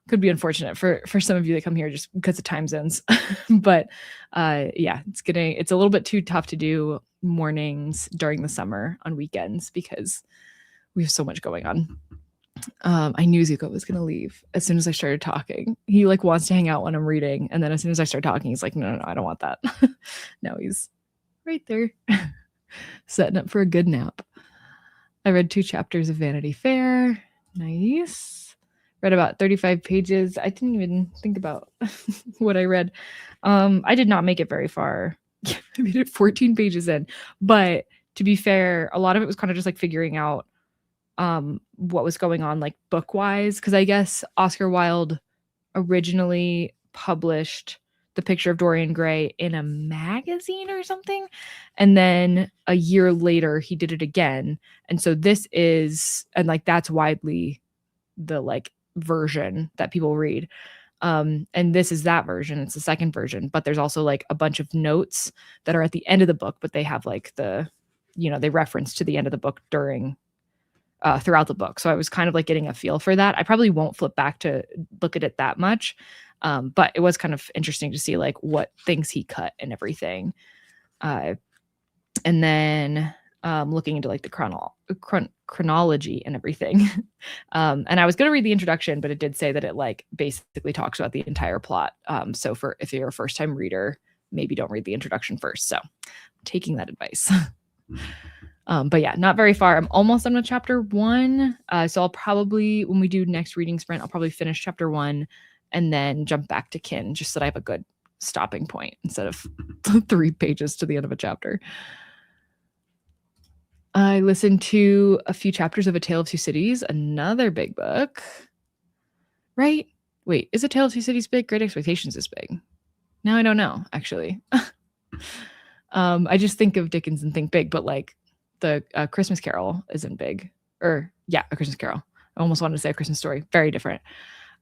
could be unfortunate for some of you that come here just because of time zones. But yeah, it's a little bit too tough to do mornings during the summer on weekends because we have so much going on. I knew Zuko was going to leave as soon as I started talking. He like wants to hang out when I'm reading. And then as soon as I start talking, he's like, no, I don't want that. Now he's right there setting up for a good nap. I read 2 chapters of Vanity Fair. Nice. Read about 35 pages. I didn't even think about what I read. I did not make it very far. I made it 14 pages in. But to be fair, a lot of it was kind of just like figuring out what was going on like book-wise. Because I guess Oscar Wilde originally published The Picture of Dorian Gray in a magazine or something. And then a year later, he did it again. And so this is, and like that's widely the like version that people read. And this is that version. It's the second version, but there's also like a bunch of notes that are at the end of the book, but they have like the, they reference to the end of the book during throughout the book. So I was kind of like getting a feel for that. I probably won't flip back to look at it that much. But it was kind of interesting to see like what things he cut and everything. And then looking into like the chronology and everything. And I was going to read the introduction, but it did say that it like basically talks about the entire plot. So if you're a first time reader, maybe don't read the introduction first. So I'm taking that advice. But yeah, not very far. I'm almost done with chapter 1. So I'll probably, when we do next reading sprint, I'll probably finish chapter 1 and then jump back to Kin just so that I have a good stopping point instead of 3 pages to the end of a chapter. I listened to a few chapters of A Tale of Two Cities, another big book. Right? Wait, is A Tale of Two Cities big? Great Expectations is big. Now I don't know, actually. I just think of Dickens and think big, but like the Christmas Carol isn't big. Or yeah, A Christmas Carol. I almost wanted to say A Christmas Story. Very different.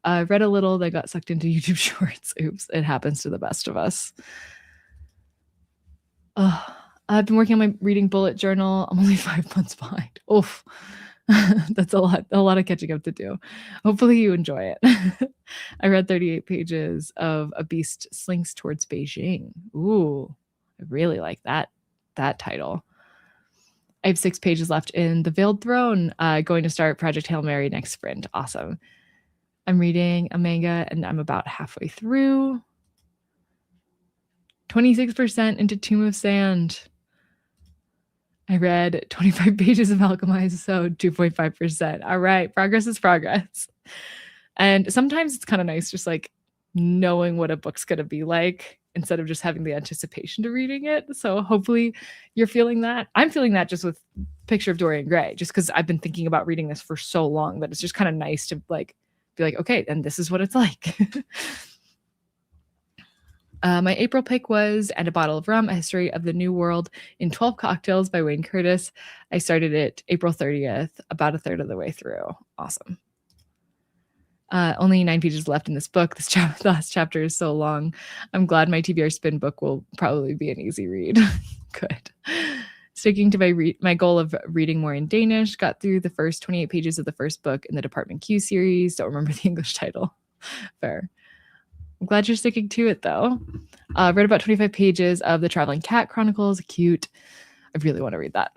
I read a little that got sucked into YouTube Shorts. Oops, it happens to the best of us. I've been working on my reading bullet journal. I'm only 5 months behind. Oof. That's a lot of catching up to do. Hopefully you enjoy it. I read 38 pages of A Beast Slinks Towards Beijing. Ooh, I really like that title. I have 6 pages left in The Veiled Throne. Going to start Project Hail Mary next sprint. Awesome. I'm reading a manga and I'm about halfway through. 26% into Tomb of Sand. I read 25 pages of Alchemized, so 2.5%. All right, progress is progress. And sometimes it's kind of nice just like knowing what a book's going to be like instead of just having the anticipation to reading it. So hopefully you're feeling that. I'm feeling that just with Picture of Dorian Gray, just because I've been thinking about reading this for so long that it's just kind of nice to like be like, okay, and this is what it's like. My April pick was And a Bottle of Rum, A History of the New World in 12 Cocktails by Wayne Curtis. I started it April 30th, about a third of the way through. Awesome. Only 9 pages left in this book. The last chapter is so long. I'm glad my TBR Spin book will probably be an easy read. Good. Sticking to my goal of reading more in Danish. Got through the first 28 pages of the first book in the Department Q series. Don't remember the English title. Fair. I'm glad you're sticking to it, though. Read about 25 pages of The Traveling Cat Chronicles. Cute. I really want to read that.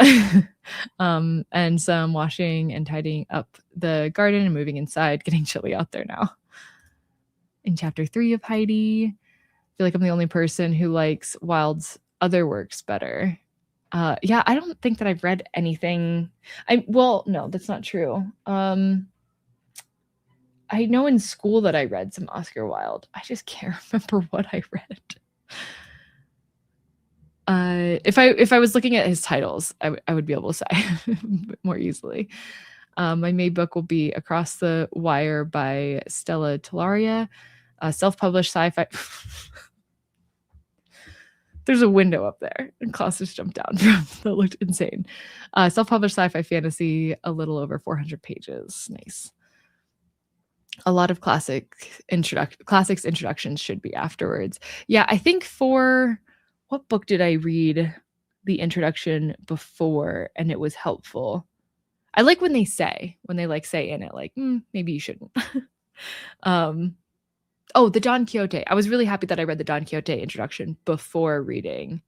And some washing and tidying up the garden and moving inside, getting chilly out there now. In chapter 3 of Heidi, I feel like I'm the only person who likes Wilde's other works better. Yeah, I don't think that I've read anything. No, that's not true. I know in school that I read some Oscar Wilde. I just can't remember what I read. If I was looking at his titles, I would be able to say more easily. My May book will be Across the Wire by Stella Talaria, self-published sci-fi. There's a window up there, and Klaus just jumped down from. That looked insane. Self-published sci-fi fantasy, a little over 400 pages. Nice. A lot of classics introductions should be afterwards. Yeah, I think for what book did I read the introduction before and it was helpful? I like when they say in it, like, maybe you shouldn't. The Don Quixote. I was really happy that I read the Don Quixote introduction before reading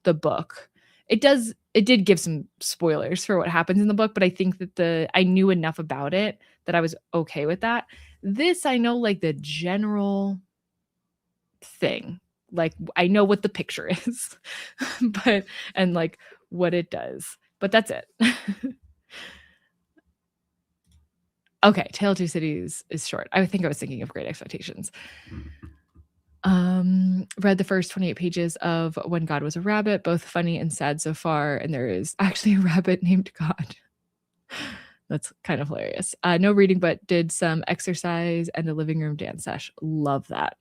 the book. It did give some spoilers for what happens in the book, but I think that I knew enough about it that I was okay with that. This, I know like the general thing. Like I know what the picture is, and like what it does, but that's it. Okay, Tale of Two Cities is short. I think I was thinking of Great Expectations. Read the first 28 pages of When God Was a Rabbit, both funny and sad so far, and there is actually a rabbit named God. That's kind of hilarious. No reading, but did some exercise and a living room dance sesh. Love that.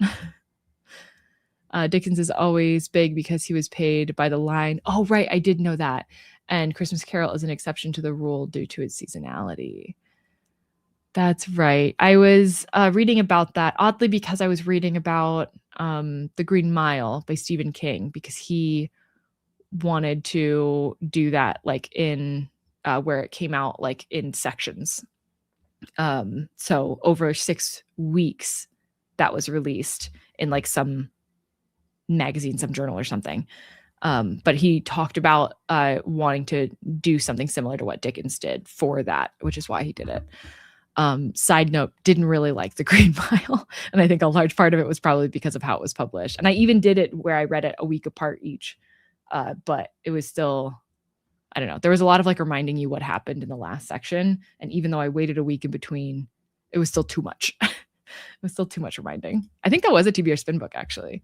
Dickens is always big because he was paid by the line. Oh, right. I did know that. And Christmas Carol is an exception to the rule due to its seasonality. That's right. I was reading about that, oddly, because I was reading about The Green Mile by Stephen King, because he wanted to do that like in where it came out like in sections. So over 6 weeks that was released in like some magazine, some journal or something. But he talked about wanting to do something similar to what Dickens did for that, which is why he did it. Side note, didn't really like The Green Mile. And I think a large part of it was probably because of how it was published. And I even did it where I read it a week apart each. But it was still, I don't know. There was a lot of like reminding you what happened in the last section. And even though I waited a week in between, it was still too much. It was still too much reminding. I think that was a TBR Spin book, actually.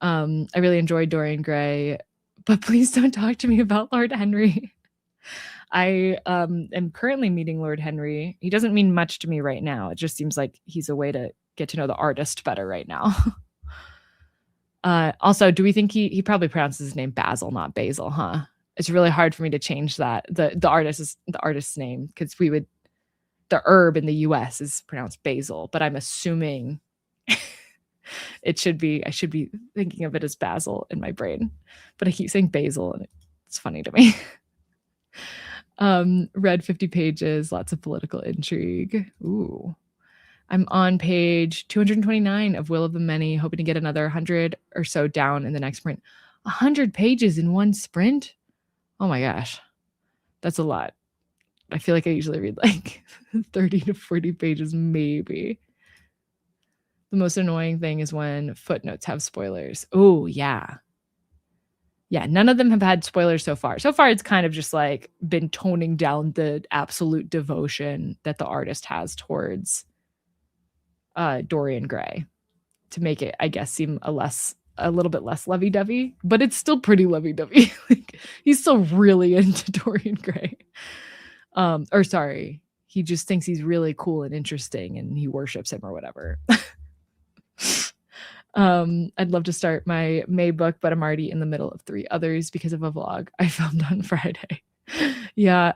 I really enjoyed Dorian Gray, but please don't talk to me about Lord Henry. I am currently meeting Lord Henry. He doesn't mean much to me right now. It just seems like he's a way to get to know the artist better right now. Also, do we think he probably pronounces his name Basil, not Basil, huh? It's really hard for me to change that. The artist's name, because the herb in the US is pronounced basil, but I'm assuming I should be thinking of it as basil in my brain, but I keep saying basil and it's funny to me. Read 50 pages, lots of political intrigue. Ooh. I'm on page 229 of Will of the Many, hoping to get another 100 or so down in the next sprint. 100 pages in one sprint? Oh my gosh. That's a lot. I feel like I usually read like 30 to 40 pages, maybe. The most annoying thing is when footnotes have spoilers. Oh, yeah. Yeah, none of them have had spoilers so far. So far, it's kind of just like been toning down the absolute devotion that the artist has towards Dorian Gray to make it, I guess, seem a little bit less lovey-dovey, but it's still pretty lovey-dovey. Like, he's still really into Dorian Gray. He just thinks he's really cool and interesting and he worships him or whatever. I'd love to start my May book, but I'm already in the middle of 3 others because of a vlog I filmed on Friday. Yeah,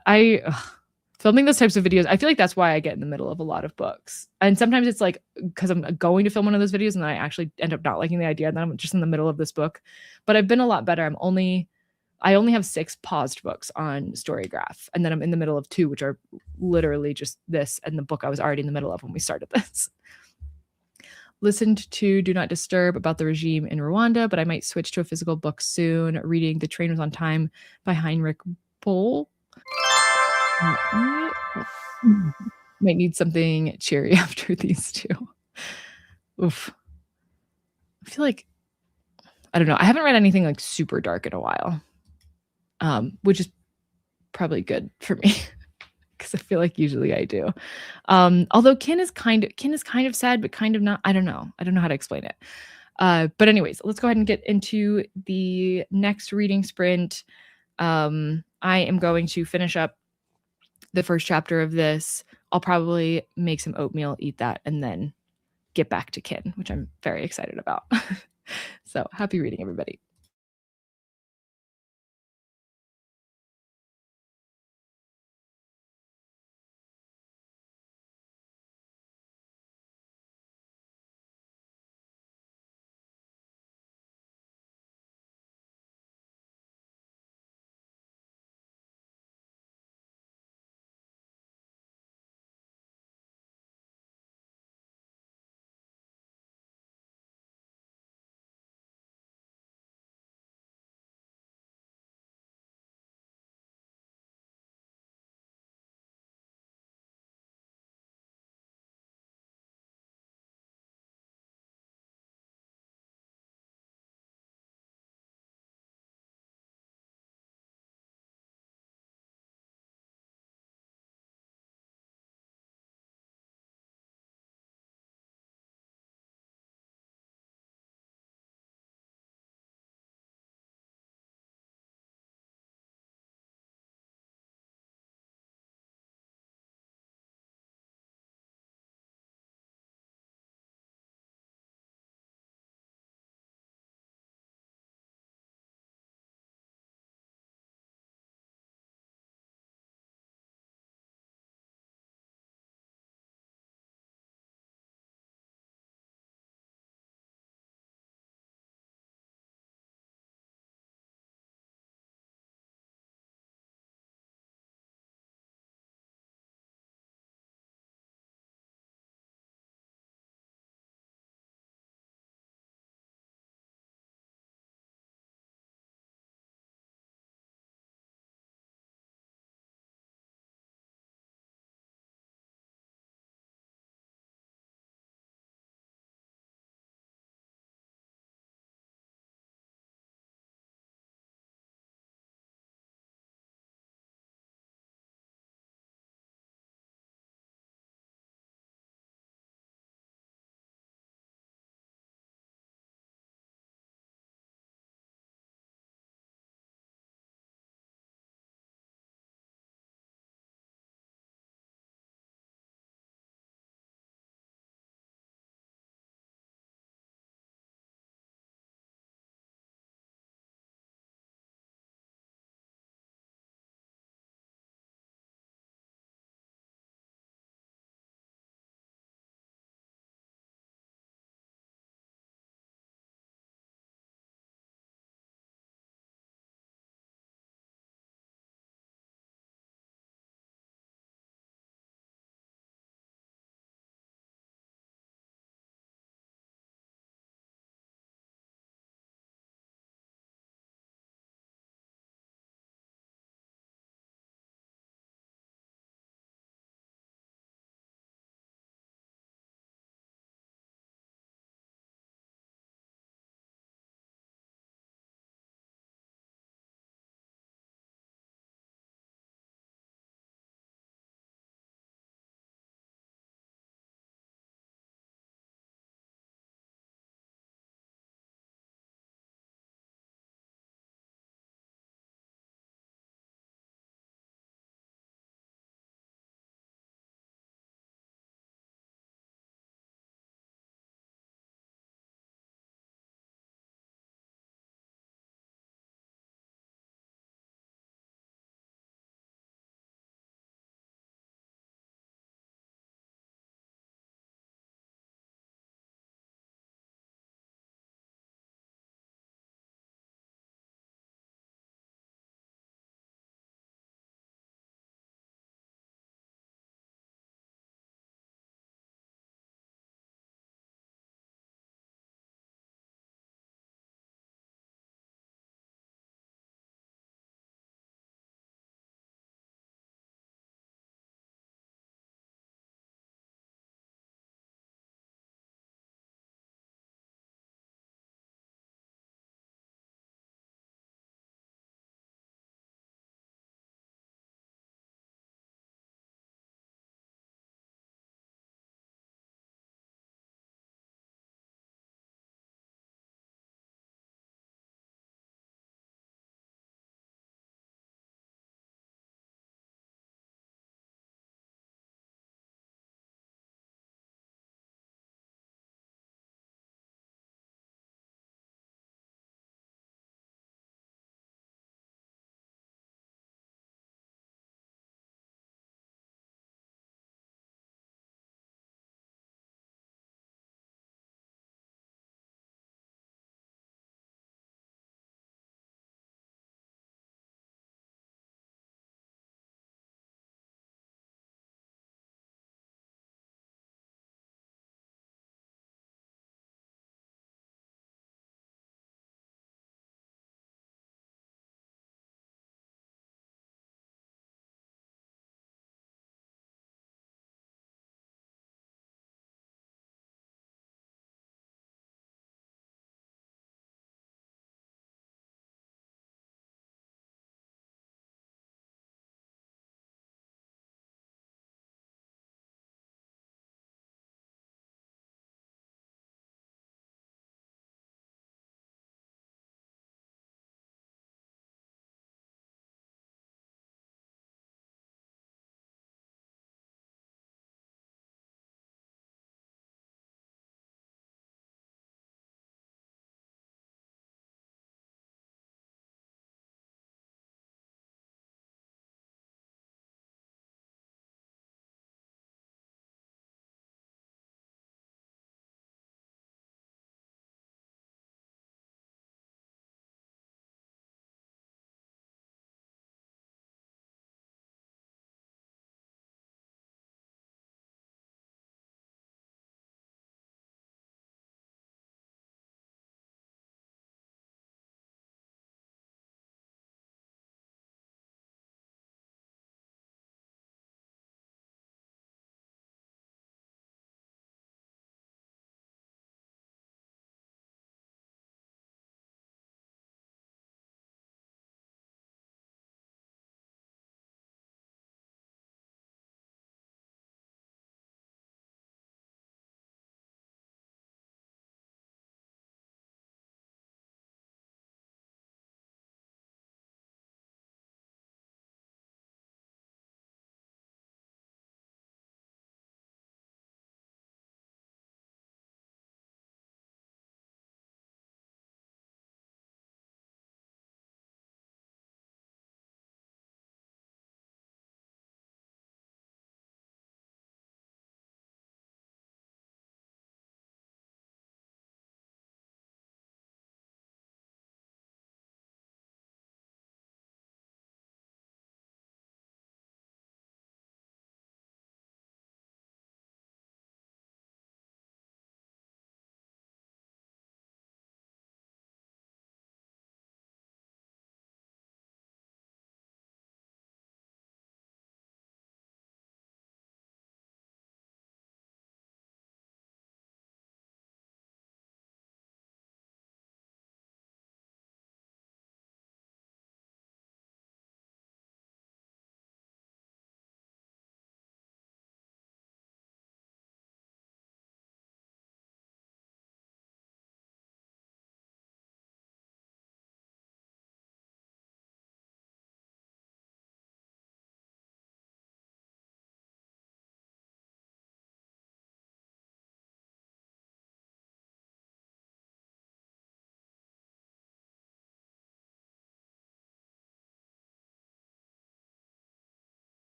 filming those types of videos, I feel like that's why I get in the middle of a lot of books. And sometimes it's like because I'm going to film one of those videos and then I actually end up not liking the idea and then I'm just in the middle of this book. But I've been a lot better. I only have 6 paused books on Storygraph, and then I'm in the middle of 2, which are literally just this and the book I was already in the middle of when we started this. listened to Do Not Disturb about the regime in Rwanda, but I might switch to a physical book soon. Reading The Train Was on Time by Heinrich Boll. Might need something cheery after these two. Oof. I feel like I don't know. I haven't read anything like super dark in a while, which is probably good for me because I feel like usually I do. Although Kin is kind of sad, but kind of not. I don't know. I don't know how to explain it. But anyways, let's go ahead and get into the next reading sprint. I am going to finish up the first chapter of this. I'll probably make some oatmeal, eat that, and then get back to Kin, which I'm very excited about. So happy reading, everybody.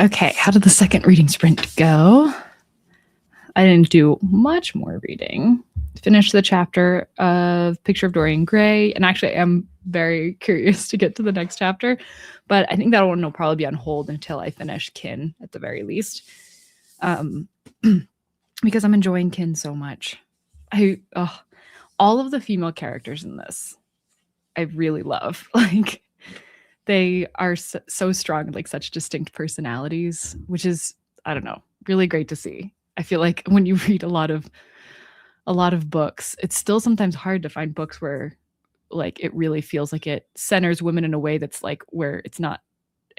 Okay, how did the second reading sprint go? I didn't do much more reading. Finished the chapter of Picture of Dorian Gray, and actually I'm very curious to get to the next chapter, but I think that one will probably be on hold until I finish Kin at the very least, because I'm enjoying Kin so much. All of the female characters in this I really love. Like, they are so strong, like such distinct personalities, which is, I don't know, really great to see. I feel like when you read a lot of books, it's still sometimes hard to find books where like it really feels like it centers women in a way that's like where it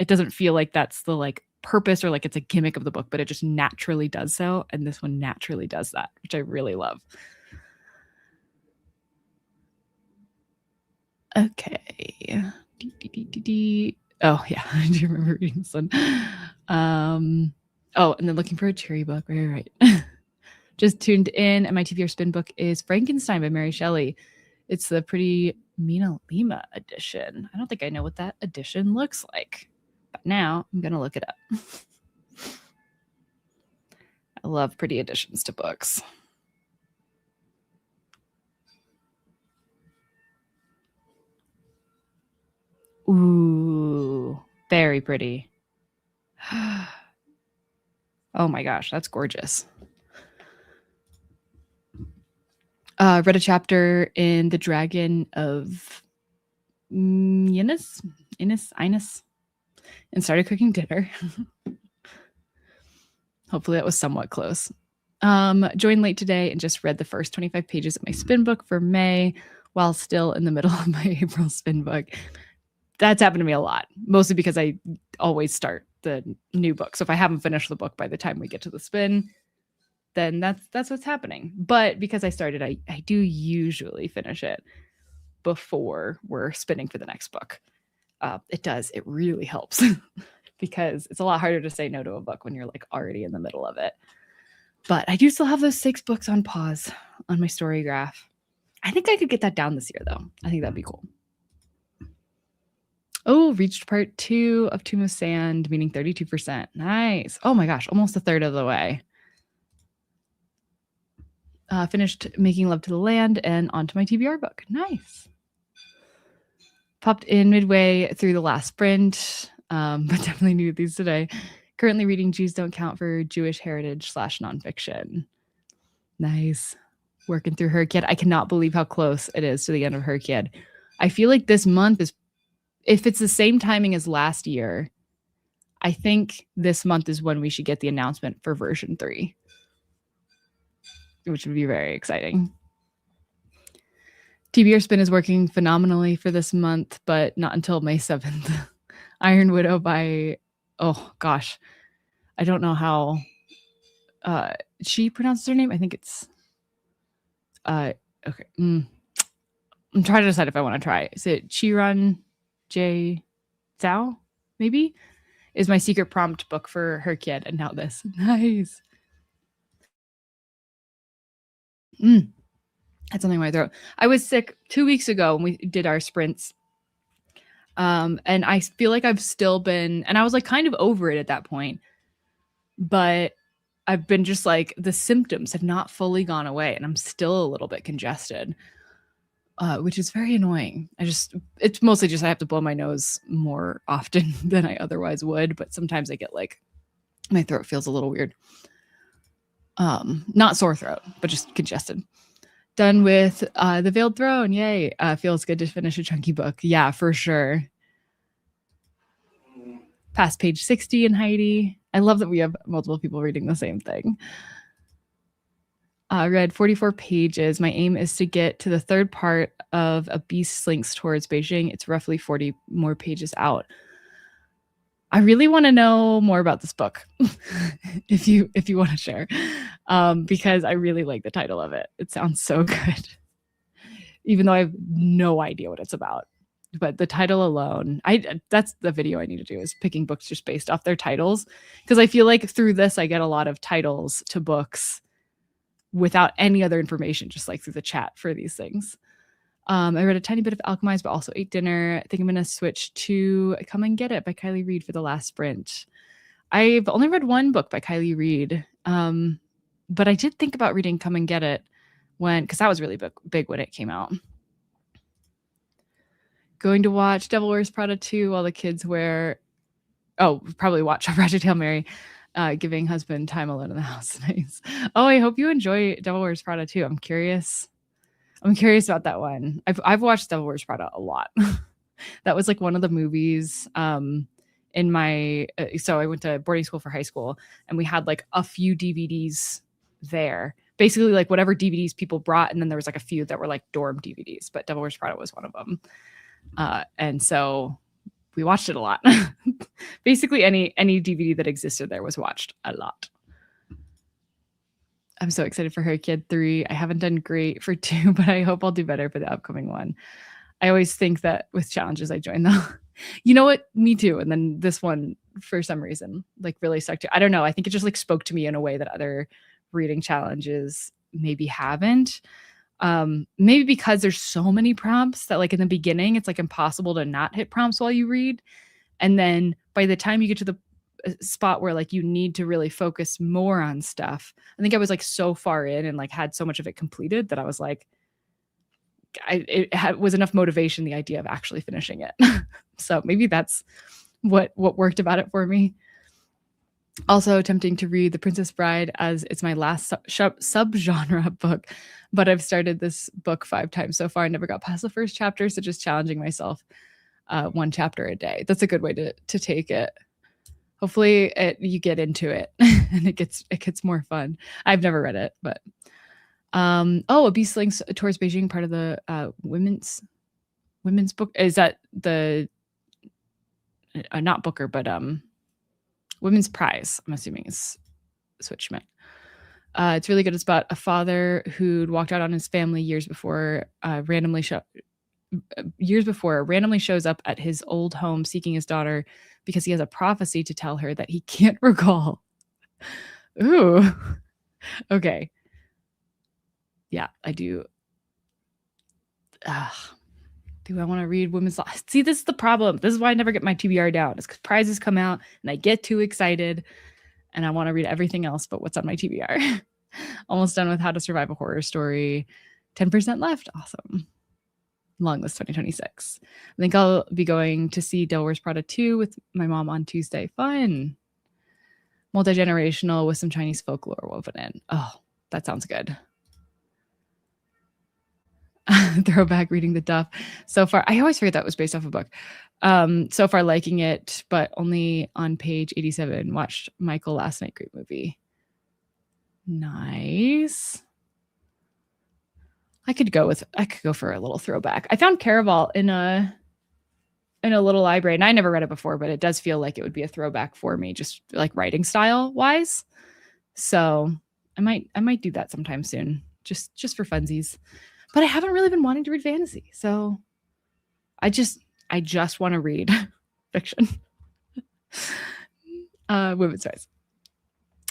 doesn't feel like that's the like purpose or like it's a gimmick of the book, but it just naturally does so. And this one naturally does that, which I really love. Okay. Oh yeah, I do remember reading this one. Oh, and then looking for a cheery book. Right. Just tuned in, and my TBR Spin book is Frankenstein by Mary Shelley. It's the pretty Mina Lima edition. I don't think I know what that edition looks like, but now I'm gonna look it up. I love pretty additions to books. Ooh, very pretty. Oh my gosh, that's gorgeous. Read a chapter in The Dragon of Innis, and started cooking dinner. Hopefully that was somewhat close. Joined late today and just read the first 25 pages of my spin book for May while still in the middle of my April spin book. That's happened to me a lot, mostly because I always start the new book. So if I haven't finished the book by the time we get to the spin, then that's what's happening. But because I started, I do usually finish it before we're spinning for the next book. It really helps because it's a lot harder to say no to a book when you're like already in the middle of it. But I do still have those 6 books on pause on my Storygraph. I think I could get that down this year though. I think that'd be cool. Oh, reached part 2 of Tomb of Sand, meaning 32%. Nice. Oh my gosh, almost a third of the way. Finished Making Love to the Land and onto my TBR book. Nice. Popped in midway through the last sprint, but definitely new these today. Currently reading Jews Don't Count for Jewish Heritage / nonfiction. Nice. Working through Her Kid. I cannot believe how close it is to the end of Her Kid. I feel like this month is, if it's the same timing as last year, I think this month is when we should get the announcement for version 3, which would be very exciting. TBR Spin is working phenomenally for this month, but not until May 7th. Iron Widow by, oh gosh, I don't know how she pronounces her name. I think it's, okay. I'm trying to decide if I want to try. Is it Chiron J. Zhao, maybe? Is my secret prompt book for Her Kid, and now this. Nice. Had something in my throat. I was sick 2 weeks ago when we did our sprints. And I feel like I've still been, and I was like kind of over it at that point, but I've been just like, the symptoms have not fully gone away and I'm still a little bit congested, which is very annoying. It's mostly just I have to blow my nose more often than I otherwise would, but sometimes I get like, my throat feels a little weird. Not sore throat, but just congested. Done with The Veiled Throne. Yay. Feels good to finish a chunky book. Yeah, for sure. Past page 60 in Heidi. I love that we have multiple people reading the same thing. Read 44 pages. My aim is to get to the third part of A Beast Slinks Towards Beijing. It's roughly 40 more pages out. I really want to know more about this book, if you want to share, because I really like the title of it. It sounds so good, even though I have no idea what it's about. But the title alone, that's the video I need to do, is picking books just based off their titles, because I feel like through this I get a lot of titles to books without any other information, just like through the chat for these things. I read a tiny bit of Alchemized, but also ate dinner. I think I'm going to switch to Come and Get It by Kylie Reed for the last sprint. I've only read one book by Kylie Reid, but I did think about reading Come and Get It because that was really big when it came out. Going to watch Devil Wears Prada 2 while the kids probably watch Project Hail Mary, giving husband time alone in the house. Nice. Oh, I hope you enjoy Devil Wears Prada 2. I'm curious about that one. I've watched Devil Wears Prada a lot. That was like one of the movies in my so I went to boarding school for high school, and we had like a few DVDs there. Basically like whatever DVDs people brought, and then there was like a few that were like dorm DVDs, but Devil Wears Prada was one of them. And so we watched it a lot. Basically any DVD that existed there was watched a lot. I'm so excited for Her Kid 3. I haven't done great for 2, but I hope I'll do better for the upcoming one. I always think that with challenges I join though. You know what? Me too. And then this one, for some reason, like really stuck to. I don't know. I think it just like spoke to me in a way that other reading challenges maybe haven't. Maybe because there's so many prompts that like in the beginning, it's like impossible to not hit prompts while you read. And then by the time you get to the spot where like you need to really focus more on stuff, I think I was like so far in and like had so much of it completed that I was like, it was enough motivation, the idea of actually finishing it. So maybe that's what worked about it for me. Also attempting to read The Princess Bride, as it's my last subgenre book, but I've started this book 5 times so far. I never got past the first chapter, so just challenging myself 1 chapter a day. That's a good way to take it. Hopefully you get into it and it gets more fun. I've never read it, but A Beast Links Towards Beijing, part of the women's book. Is that the not Booker, but Women's Prize, I'm assuming is what she meant. It's really good. It's about a father who'd walked out on his family years before, randomly shows up at his old home seeking his daughter because he has a prophecy to tell her that he can't recall. Ooh. Okay. Yeah, I do. Do I want to read women's law? See, this is the problem. This is why I never get my TBR down. It's because prizes come out and I get too excited and I want to read everything else but what's on my TBR. Almost done with How to Survive a Horror Story. 10% left. Awesome. Long list 2026. I think I'll be going to see Devil Wears Prada 2 with my mom on Tuesday. Fun. Multi-generational with some Chinese folklore woven in. Oh, that sounds good. Throwback reading The Duff. So far, I always forget that was based off a book. So far liking it, but only on page 87. Watched Michael last night. Great movie. Nice. I could go for a little throwback. I found Caraval in a little library, and I never read it before, but it does feel like it would be a throwback for me, just like writing style wise. So I might do that sometime soon, just for funsies. But I haven't really been wanting to read fantasy, so I just want to read fiction. Women's Rights.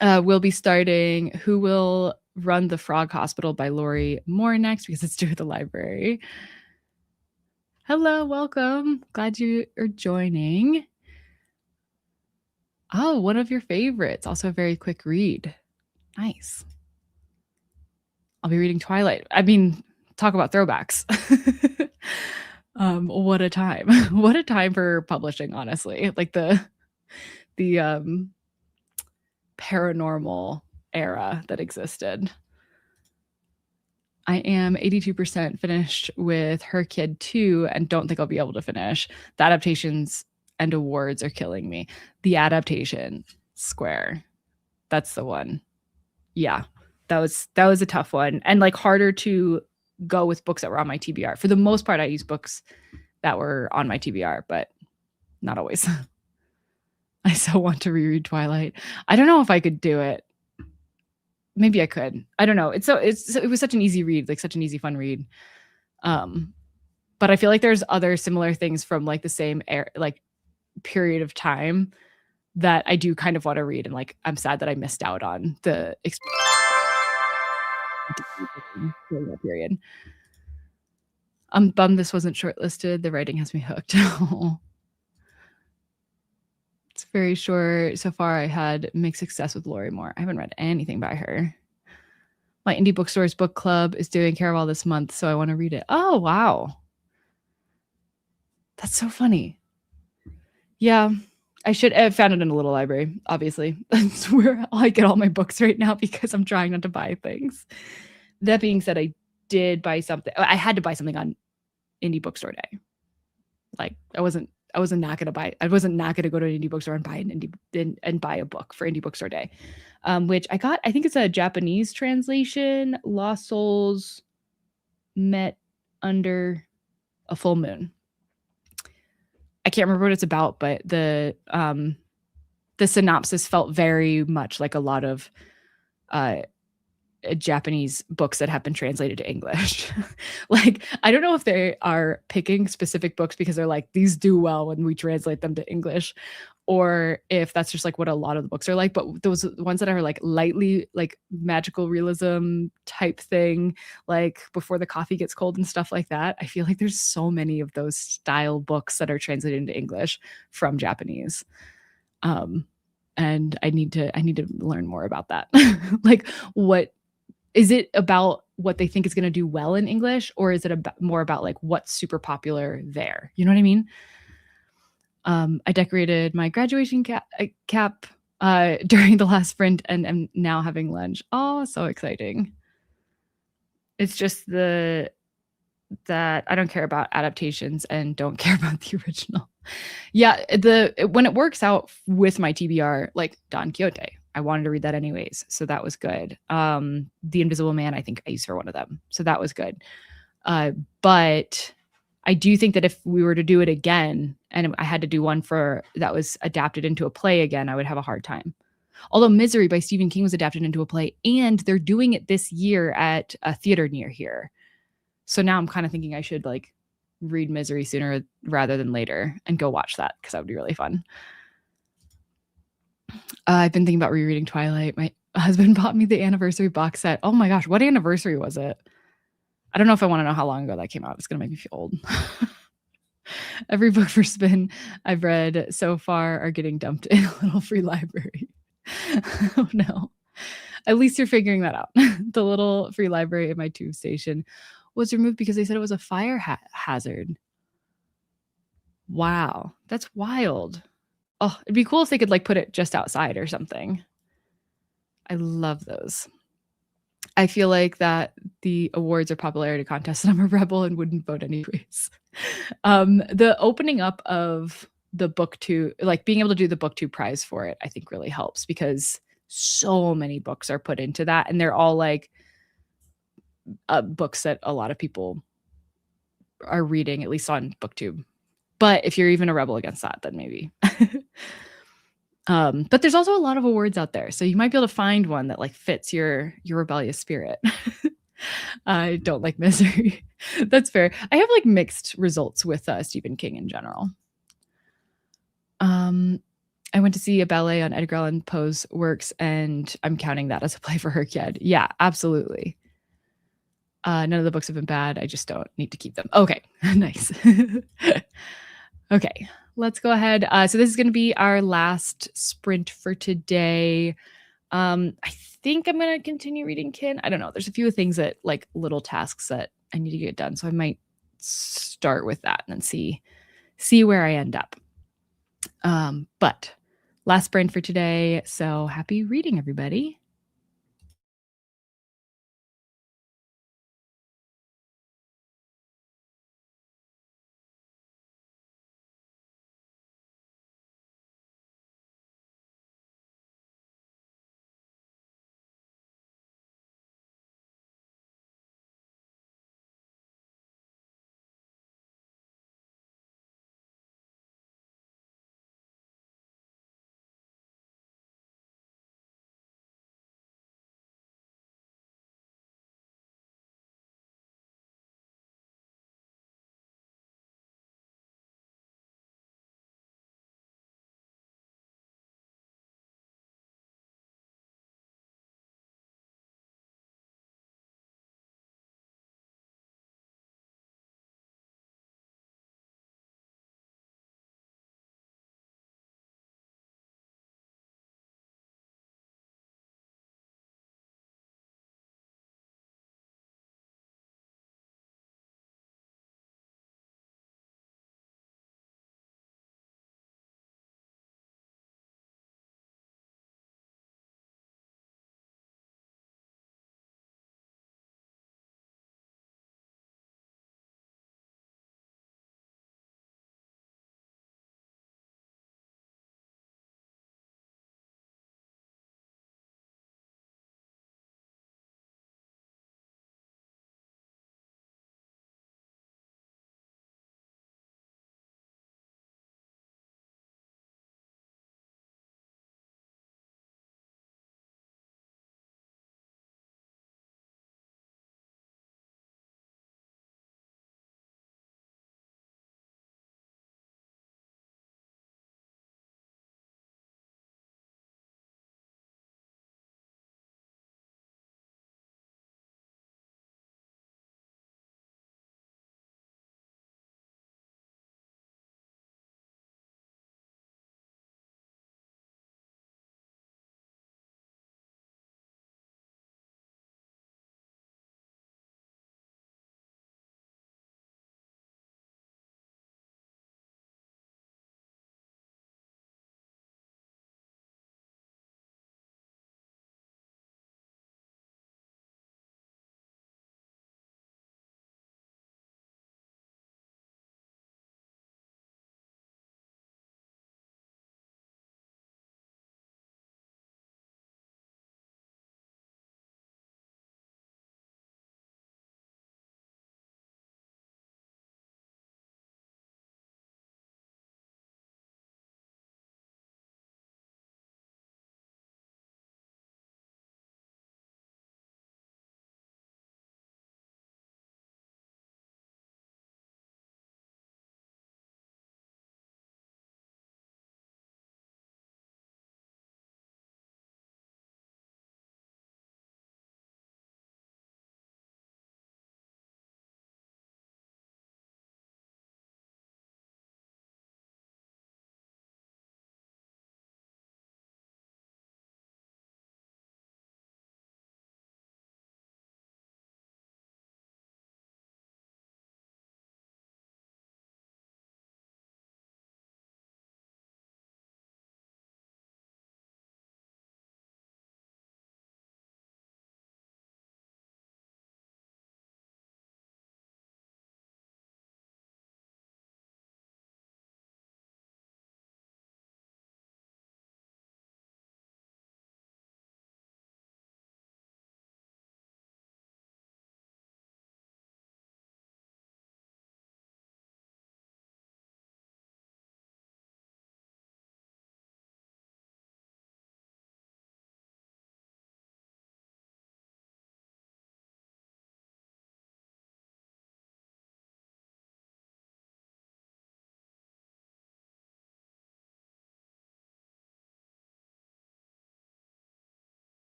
We'll be starting Who Will Run the Frog Hospital by Lori Moore next because it's due at the library. Hello, welcome. Glad you are joining. Oh, one of your favorites. Also a very quick read. Nice. I'll be reading Twilight. I mean, talk about throwbacks. What a time. What a time for publishing, honestly. Like the paranormal era that existed. I am 82% finished with Her Kid 2 and don't think I'll be able to finish. The adaptations and awards are killing me. The adaptation, Square. That's the one. Yeah. That was a tough one and like harder to go with books that were on my TBR. For the most part, I use books that were on my TBR, but not always. I so want to reread Twilight. I don't know if I could do it. Maybe I could. I don't know. It was such an easy read, like such an easy, fun read. But I feel like there's other similar things from like the same like period of time that I do kind of want to read, and like I'm sad that I missed out on the experience during that period. I'm bummed this wasn't shortlisted. The writing has me hooked. It's Very sure so far I had mixed success with Lori Moore. I haven't read anything by her. My indie bookstores book club is doing Caraval this month, so I want to read it. Oh, wow. That's so funny. Yeah, I should have found it in a little library, obviously. That's where I get all my books right now because I'm trying not to buy things. That being said, I did buy something. I had to buy something on indie bookstore day. Like I wasn't not gonna buy. I wasn't not gonna go to an indie bookstore and buy an indie and buy a book for indie bookstore day, which I got. I think it's a Japanese translation. Lost Souls met under a full moon. I can't remember what it's about, but the synopsis felt very much like a lot of Japanese books that have been translated to English. Like, I don't know if they are picking specific books because they're like, these do well when we translate them to English, or if that's just like what a lot of the books are like. But those ones that are like lightly like magical realism type thing, like Before the Coffee Gets Cold and stuff like that, I feel like there's so many of those style books that are translated into English from Japanese. And I need to learn more about that. Like, what is it about what they think is going to do well in English, or is it more about like what's super popular there? You know what I mean? I decorated my graduation cap during the last sprint and am now having lunch. Oh, so exciting. It's just that I don't care about adaptations and don't care about the original. Yeah, when it works out with my TBR, like Don Quixote, I wanted to read that anyways, so that was good. The Invisible Man, I think I used for one of them, so that was good. But I do think that if we were to do it again, and I had to do one that was adapted into a play again, I would have a hard time. Although Misery by Stephen King was adapted into a play, and they're doing it this year at a theater near here. So now I'm kind of thinking I should like read Misery sooner rather than later and go watch that because that would be really fun. I've been thinking about rereading Twilight. My husband bought me the anniversary box set. Oh my gosh, what anniversary was it? I don't know if I want to know how long ago that came out. It's going to make me feel old. Every book for Spin I've read so far are getting dumped in a little free library. Oh no. At least you're figuring that out. The little free library at my tube station was removed because they said it was a fire hazard. Wow, that's wild. Oh, it'd be cool if they could like put it just outside or something. I love those. I feel like that the awards are popularity contests and I'm a rebel and wouldn't vote anyways. The opening up of the BookTube, like being able to do the BookTube prize for it, I think really helps because so many books are put into that and they're all like books that a lot of people are reading, at least on BookTube. But if you're even a rebel against that, then maybe. But there's also a lot of awards out there, so you might be able to find one that like fits your rebellious spirit. I don't like Misery. That's fair. I have like mixed results with Stephen King in general. I went to see a ballet on Edgar Allan Poe's works, and I'm counting that as a play for her kid. Yeah, absolutely. None of the books have been bad. I just don't need to keep them. Okay, nice. Okay, let's go ahead. So this is going to be our last sprint for today. I think I'm going to continue reading Kin. I don't know. There's a few things that like little tasks that I need to get done. So I might start with that and then see where I end up. But last sprint for today. So happy reading, everybody.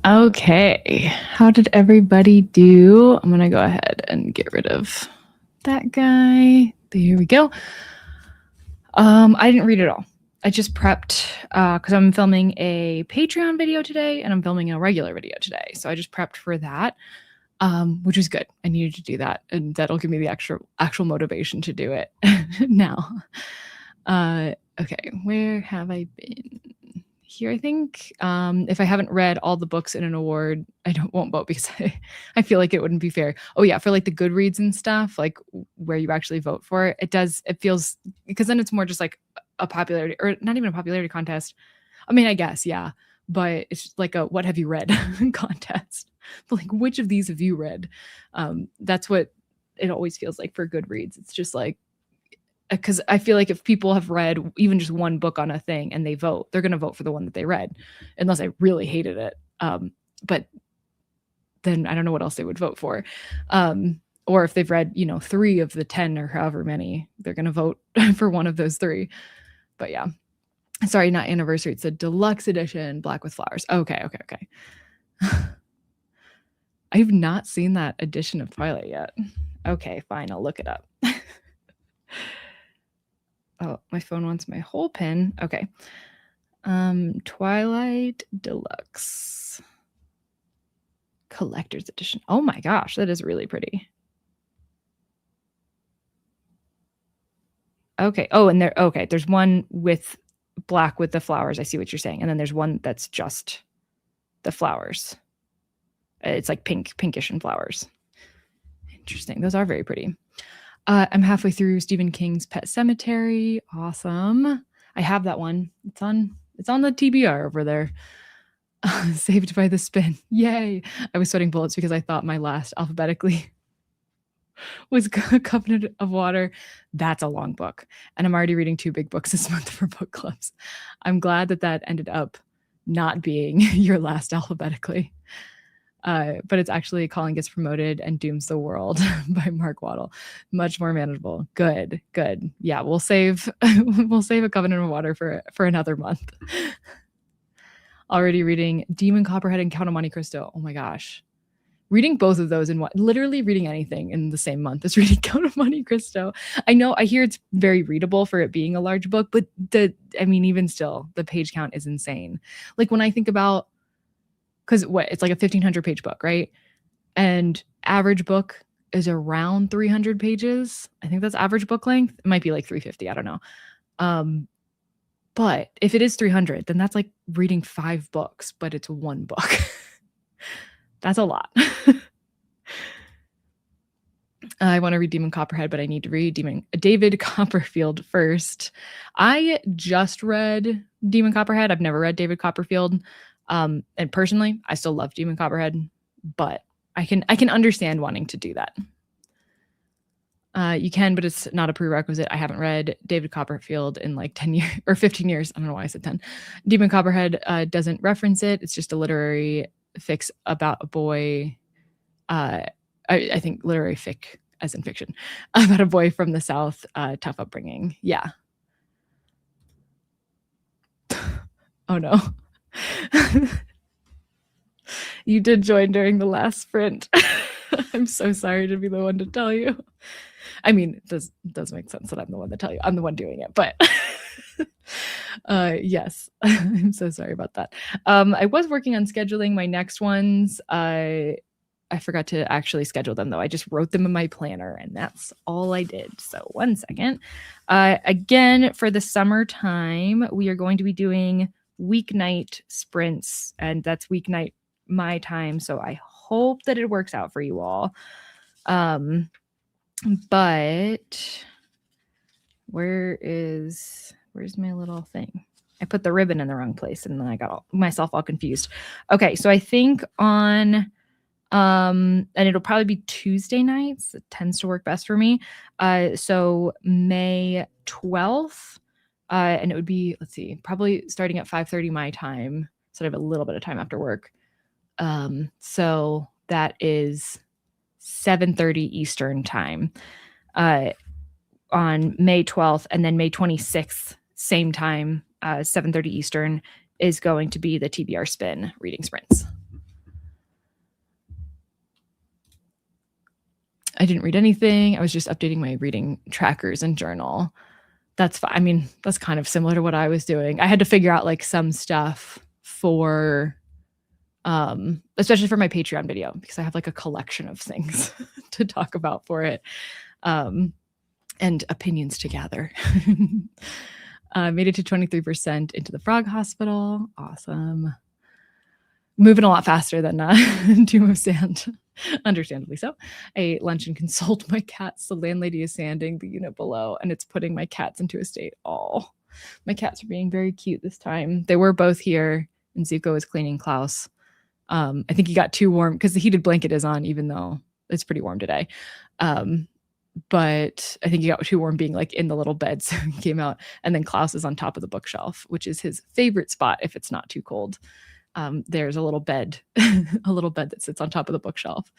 Okay, how did everybody do? I'm gonna go ahead and get rid of that guy. There we go. I didn't read it all. I just prepped because I'm filming a Patreon video today and I'm filming a regular video today. So I just prepped for that, which is good. I needed to do that, and that'll give me the actual motivation to do it now. Okay, where have I been? Here, I think. If I haven't read all the books in an award, I won't vote because I feel like it wouldn't be fair. Oh yeah, for like the Goodreads and stuff, like where you actually vote for it, it feels, because then it's more just like a popularity, or not even a popularity contest. I mean, I guess, yeah, but it's just like a what have you read contest. But like, which of these have you read? That's what it always feels like for Goodreads. It's just like, because I feel like if people have read even just one book on a thing and they vote, they're going to vote for the one that they read, unless I really hated it. But then I don't know what else they would vote for. Or if they've read, 3 of the 10 or however many, they're going to vote for one of those 3. But yeah, sorry, not anniversary. It's a deluxe edition, Black with Flowers. Okay. I've not seen that edition of Twilight yet. Okay, fine. I'll look it up. Oh, my phone wants my whole pin. Okay. Twilight Deluxe Collector's Edition. Oh my gosh, that is really pretty. Okay. Oh, and there's one with black with the flowers. I see what you're saying. And then there's one that's just the flowers. It's like pinkish and flowers. Interesting. Those are very pretty. I'm halfway through Stephen King's Pet Sematary. Awesome. I have that one. It's on the TBR over there. Saved by the Spin. Yay. I was sweating bullets because I thought my last alphabetically was Covenant of Water. That's a long book. And I'm already reading 2 big books this month for book clubs. I'm glad that ended up not being your last alphabetically. But it's actually Colin Gets Promoted and Dooms the World by Mark Waddell. Much more manageable. Good. Yeah, we'll save a Covenant of Water for another month. Already reading Demon Copperhead and Count of Monte Cristo. Oh my gosh. Reading both of those literally reading anything in the same month is reading Count of Monte Cristo. I hear it's very readable for it being a large book, but even still, the page count is insane. Like when I think about, because it's like a 1,500 page book, right? And average book is around 300 pages. I think that's average book length. It might be like 350. I don't know. But if it is 300, then that's like reading 5 books, but it's one book. That's a lot. I want to read Demon Copperhead, but I need to read David Copperfield first. I just read Demon Copperhead. I've never read David Copperfield. And personally, I still love Demon Copperhead, but I can understand wanting to do that. You can, but it's not a prerequisite. I haven't read David Copperfield in like 10 years or 15 years. I don't know why I said 10. Demon Copperhead doesn't reference it. It's just a literary fix about a boy. I think literary fic as in fiction about a boy from the South, tough upbringing. Yeah. Oh no. You did join during the last sprint. I'm so sorry to be the one to tell you. I mean, it does make sense that I'm the one to tell you. I'm the one doing it, but yes, I'm so sorry about that. I was working on scheduling my next ones. I forgot to actually schedule them though. I just wrote them in my planner and that's all I did. So 1 second. Again, for the summertime, we are going to be doing weeknight sprints, and that's weeknight my time. So I hope that it works out for you all. But where's my little thing? I put the ribbon in the wrong place and then I got myself all confused. Okay, so I think on and it'll probably be Tuesday nights. It tends to work best for me. So May 12th, and it would be, let's see, probably starting at 5:30 my time. So I have a little bit of time after work. So that is 7:30 Eastern time on May 12th, and then May 26th, same time, 7:30 Eastern, is going to be the TBR Spin reading sprints. I didn't read anything. I was just updating my reading trackers and journal. That's fine. I mean, that's kind of similar to what I was doing. I had to figure out like some stuff for especially for my Patreon video, because I have like a collection of things to talk about for it. And opinions to gather. Made it to 23% into the frog hospital. Awesome. Moving a lot faster than Doom of Sand, understandably so. I ate lunch and consoled my cats. The landlady is sanding the unit below, and it's putting my cats into a state. Oh, my cats are being very cute this time. They were both here, and Zuko is cleaning Klaus. I think he got too warm because the heated blanket is on, even though it's pretty warm today. But I think he got too warm being like in the little bed, so he came out. And then Klaus is on top of the bookshelf, which is his favorite spot if it's not too cold. There's a little bed, a little bed that sits on top of the bookshelf,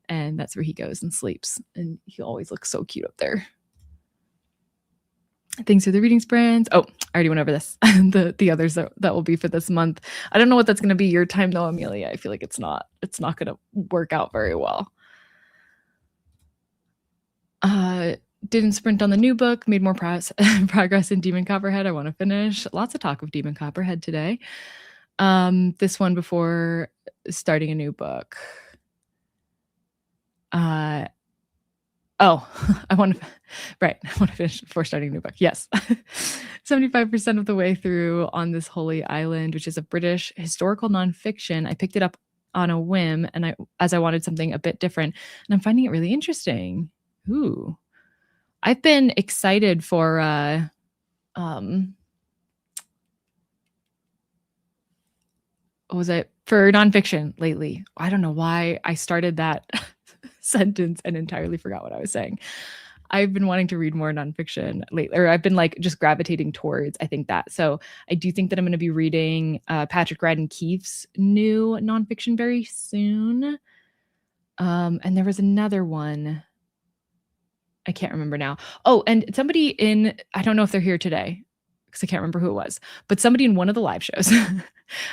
and that's where he goes and sleeps. And he always looks so cute up there. Thanks for the reading sprints. Oh, I already went over this. the others that will be for this month. I don't know what that's going to be your time though, Amelia. I feel like it's not going to work out very well. Didn't sprint on the new book, made more progress in Demon Copperhead. I want to finish. Lots of talk of Demon Copperhead today. This one before starting a new book. I want to finish before starting a new book. Yes. 75% of the way through On This Holy Island, which is a British historical nonfiction. I picked it up on a whim, and I wanted something a bit different, and I'm finding it really interesting. Ooh. I've been excited for what was it? For nonfiction lately. I don't know why I started that sentence and entirely forgot what I was saying. I've been wanting to read more nonfiction lately, or I've been like just gravitating towards, I think that. So I do think that I'm going to be reading Patrick Radden Keefe's new nonfiction very soon. And there was another one. I can't remember now. Oh, and somebody I don't know if they're here today because I can't remember who it was, but somebody in one of the live shows,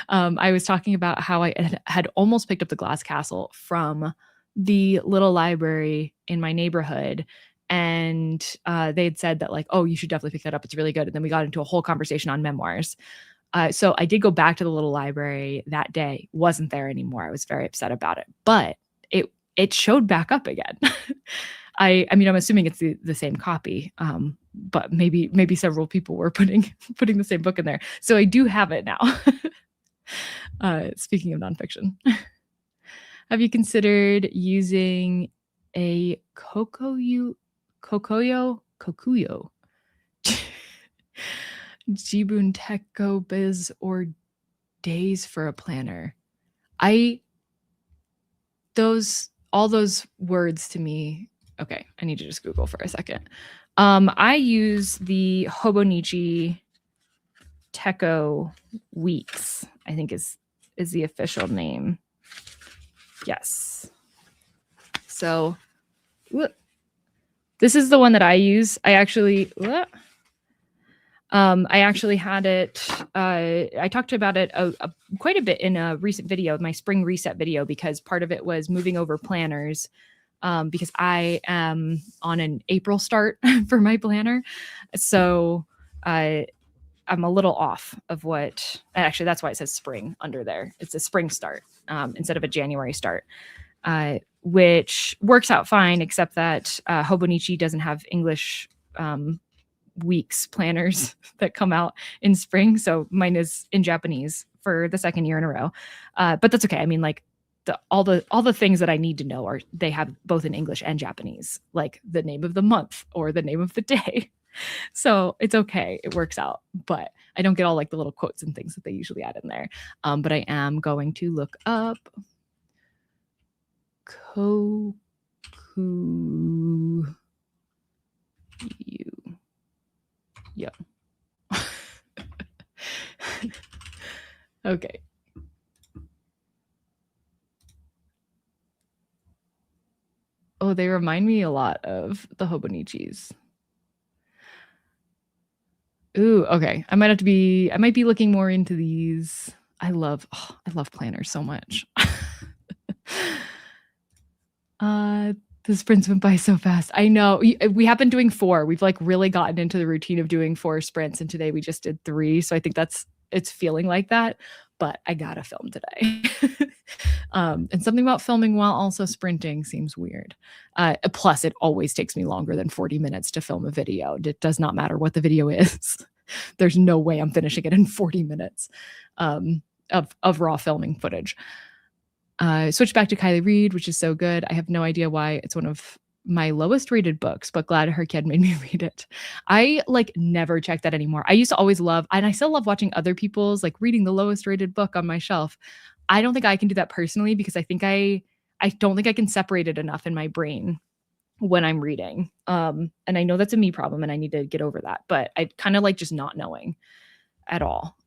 I was talking about how I had almost picked up The Glass Castle from the little library in my neighborhood. And they had said that like, oh, you should definitely pick that up. It's really good. And then we got into a whole conversation on memoirs. So I did go back to the little library that day. Wasn't there anymore. I was very upset about it, but it showed back up again. I mean, I'm assuming it's the same copy, but maybe several people were putting the same book in there. So I do have it now. Speaking of nonfiction, have you considered using a Kokuyo Jibun Teko Biz or Days for a planner? All those words to me. Okay, I need to just Google for a second. I use the Hobonichi Teko Weeks, I think is the official name. Yes. So this is the one that I use. I actually had it. I talked about it quite a bit in a recent video, my spring reset video, because part of it was moving over planners. Because I am on an April start for my planner. So I'm a little off of what, actually that's why it says spring under there. It's a spring start instead of a January start, which works out fine, except that Hobonichi doesn't have English weeks planners that come out in spring. So mine is in Japanese for the second year in a row. But that's okay. I mean, like, all the things that I need to know they have both in English and Japanese, like the name of the month or the name of the day. So it's okay. It works out, but I don't get all like the little quotes and things that they usually add in there. But I am going to look up Kokuyo. Okay. Oh, they remind me a lot of the Hobonichis. Ooh, okay. I might be looking more into these. I love planners so much. The sprints went by so fast. I know. We have been doing 4. We've like really gotten into the routine of doing 4 sprints, and today we just did 3. So I think it's feeling like that. But I gotta film today. And something about filming while also sprinting seems weird. Plus, it always takes me longer than 40 minutes to film a video. It does not matter what the video is. There's no way I'm finishing it in 40 minutes of raw filming footage. Switched back to Kylie Reid, which is so good. I have no idea why. It's one of my lowest rated books, but glad her kid made me read it. I like never check that anymore. I used to always love, and I still love watching other people's like reading the lowest rated book on my shelf. I don't think I can do that personally because I don't think I can separate it enough in my brain when I'm reading. And I know that's a me problem and I need to get over that, but I kind of like just not knowing at all.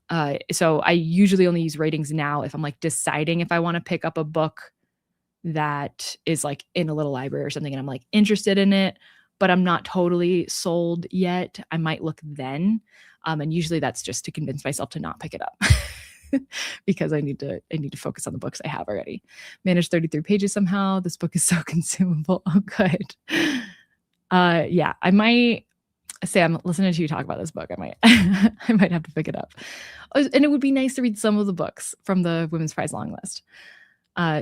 So I usually only use ratings now if I'm like deciding if I want to pick up a book that is like in a little library or something and I'm like interested in it, but I'm not totally sold yet. I might look then. And usually that's just to convince myself to not pick it up because I need to focus on the books I have already. Managed 33 pages somehow. This book is so consumable. Oh, good. Yeah, I might say I'm listening to you talk about this book. I might I might have to pick it up. And it would be nice to read some of the books from the Women's Prize long list.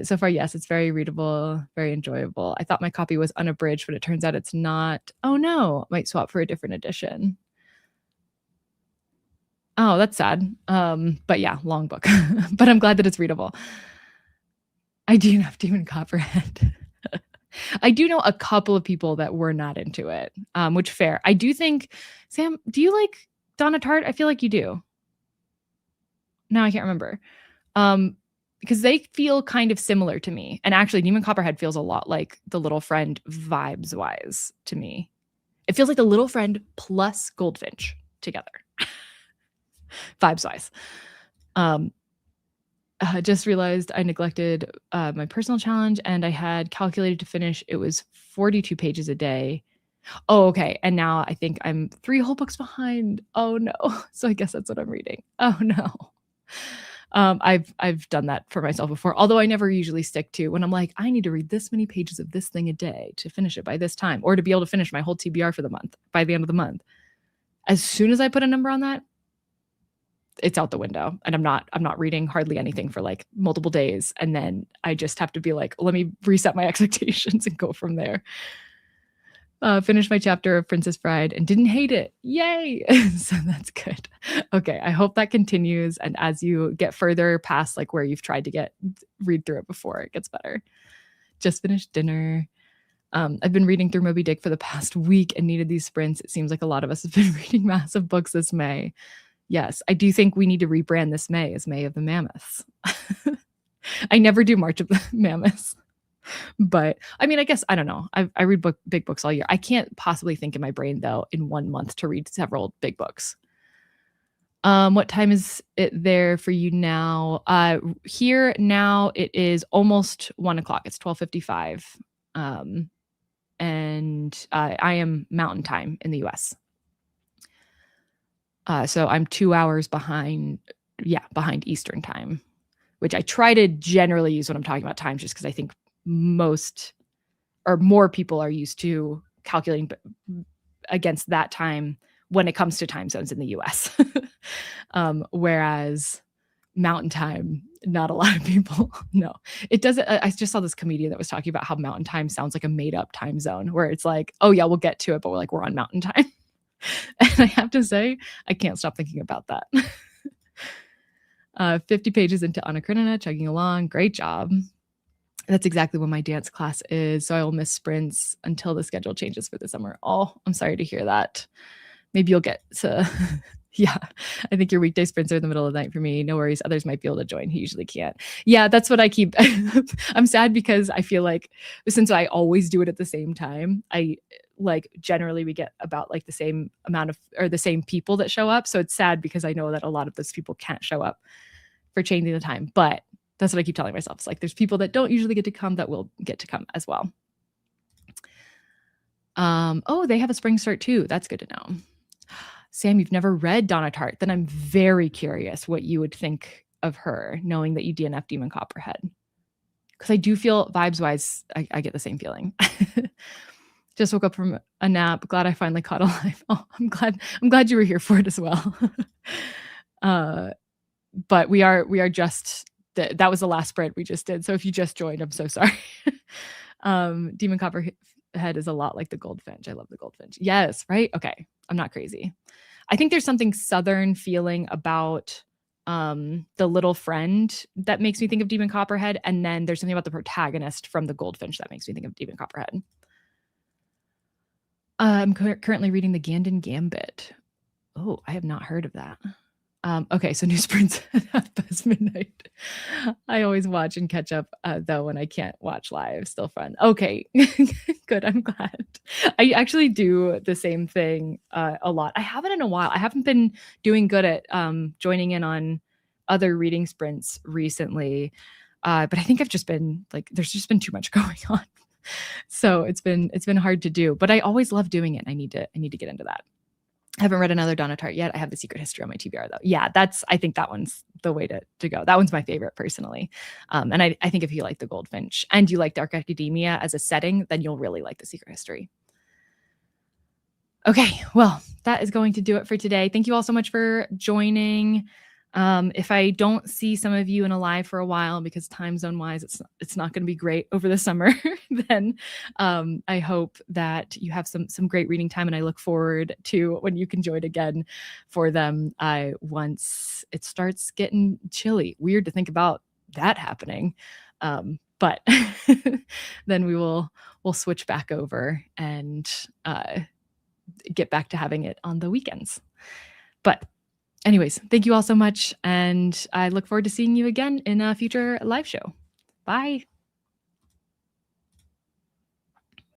So far, yes, it's very readable, very enjoyable. I thought my copy was unabridged, but it turns out it's not. Oh no, might swap for a different edition. Oh, that's sad. But yeah, long book. But I'm glad that it's readable. I do have Demon Copperhead. I do know a couple of people that were not into it, which fair. I do think, Sam, do you like Donna Tartt? I feel like you do. No, I can't remember. Because they feel kind of similar to me. And actually, Demon Copperhead feels a lot like The Little Friend vibes-wise to me. It feels like The Little Friend plus Goldfinch together. Vibes-wise. Just realized I neglected my personal challenge and I had calculated to finish. It was 42 pages a day. Oh, okay. And now I think I'm 3 whole books behind. Oh no. So I guess that's what I'm reading. Oh no. I've done that for myself before, although I never usually stick to when I'm like, I need to read this many pages of this thing a day to finish it by this time, or to be able to finish my whole TBR for the month by the end of the month. As soon as I put a number on that, it's out the window and I'm not reading hardly anything for like multiple days. And then I just have to be like, let me reset my expectations and go from there. Finished my chapter of Princess Bride and didn't hate it. Yay. So that's good. Okay. I hope that continues. And as you get further past like where you've tried to read through it before, it gets better. Just finished dinner. I've been reading through Moby Dick for the past week and needed these sprints. It seems like a lot of us have been reading massive books this May. Yes, I do think we need to rebrand this May as May of the Mammoths. I never do March of the Mammoths. But I mean, I guess, I don't know. I read big books all year. I can't possibly think in my brain, though, in 1 month to read several big books. What time is it there for you now? Here now it is almost 1 o'clock. It's 12:55. And I am Mountain Time in the US. So I'm 2 hours behind Eastern Time, which I try to generally use when I'm talking about times just because I think most or more people are used to calculating against that time when it comes to time zones in the US. Whereas Mountain Time, not a lot of people. No, it doesn't. I just saw this comedian that was talking about how Mountain Time sounds like a made up time zone where it's like, oh yeah, we'll get to it, but we're on Mountain Time. And I have to say, I can't stop thinking about that. 50 pages into Anna Karenina, chugging along. Great job. That's exactly when my dance class is. So I will miss sprints until the schedule changes for the summer. Oh, I'm sorry to hear that. Maybe you'll get to, yeah, I think your weekday sprints are in the middle of the night for me. No worries. Others might be able to join who usually can't. Yeah, that's what I keep. I'm sad because I feel like since I always do it at the same time, generally we get about like the same amount of, or the same people that show up. So it's sad because I know that a lot of those people can't show up for changing the time, but that's what I keep telling myself. It's like, there's people that don't usually get to come that will get to come as well. Oh, they have a spring start too. That's good to know. Sam, you've never read Donna Tartt. Then I'm very curious what you would think of her, knowing that you DNF Demon Copperhead. because I do feel vibes-wise, I get the same feeling. Just woke up from a nap. Glad I finally caught alive. Oh, I'm glad you were here for it as well. Uh, but we are just that was the last sprint we just did. So if you just joined, I'm so sorry. Demon Copperhead is a lot like the goldfinch. I love the goldfinch. Yes, right? Okay. I'm not crazy. I think there's something southern feeling about the little friend that makes me think of Demon Copperhead, and then there's something about the protagonist from the goldfinch that makes me think of Demon Copperhead. I'm currently reading the Gandon Gambit. Oh, I have not heard of that. Okay, so new sprints at past midnight. I always watch and catch up, though, when I can't watch live. Still fun. Okay, good. I'm glad. I actually do the same thing a lot. I haven't in a while. I haven't been doing good at joining in on other reading sprints recently, but I think I've just been like, there's just been too much going on, so it's been hard to do. But I always love doing it. I need to get into that. I haven't read another Donna Tartt yet. I have The Secret History on my TBR though. Yeah, I think that one's the way to go. That one's my favorite personally. And I think if you like the Goldfinch and you like Dark Academia as a setting, then you'll really like The Secret History. Okay, well, that is going to do it for today. Thank you all so much for joining. If I don't see some of you in a live for a while, because time zone wise, it's not going to be great over the summer, then I hope that you have some great reading time, and I look forward to when you can join again for them once it starts getting chilly. Weird to think about that happening, but then we'll switch back over and get back to having it on the weekends. But anyways, thank you all so much, and I look forward to seeing you again in a future live show. Bye.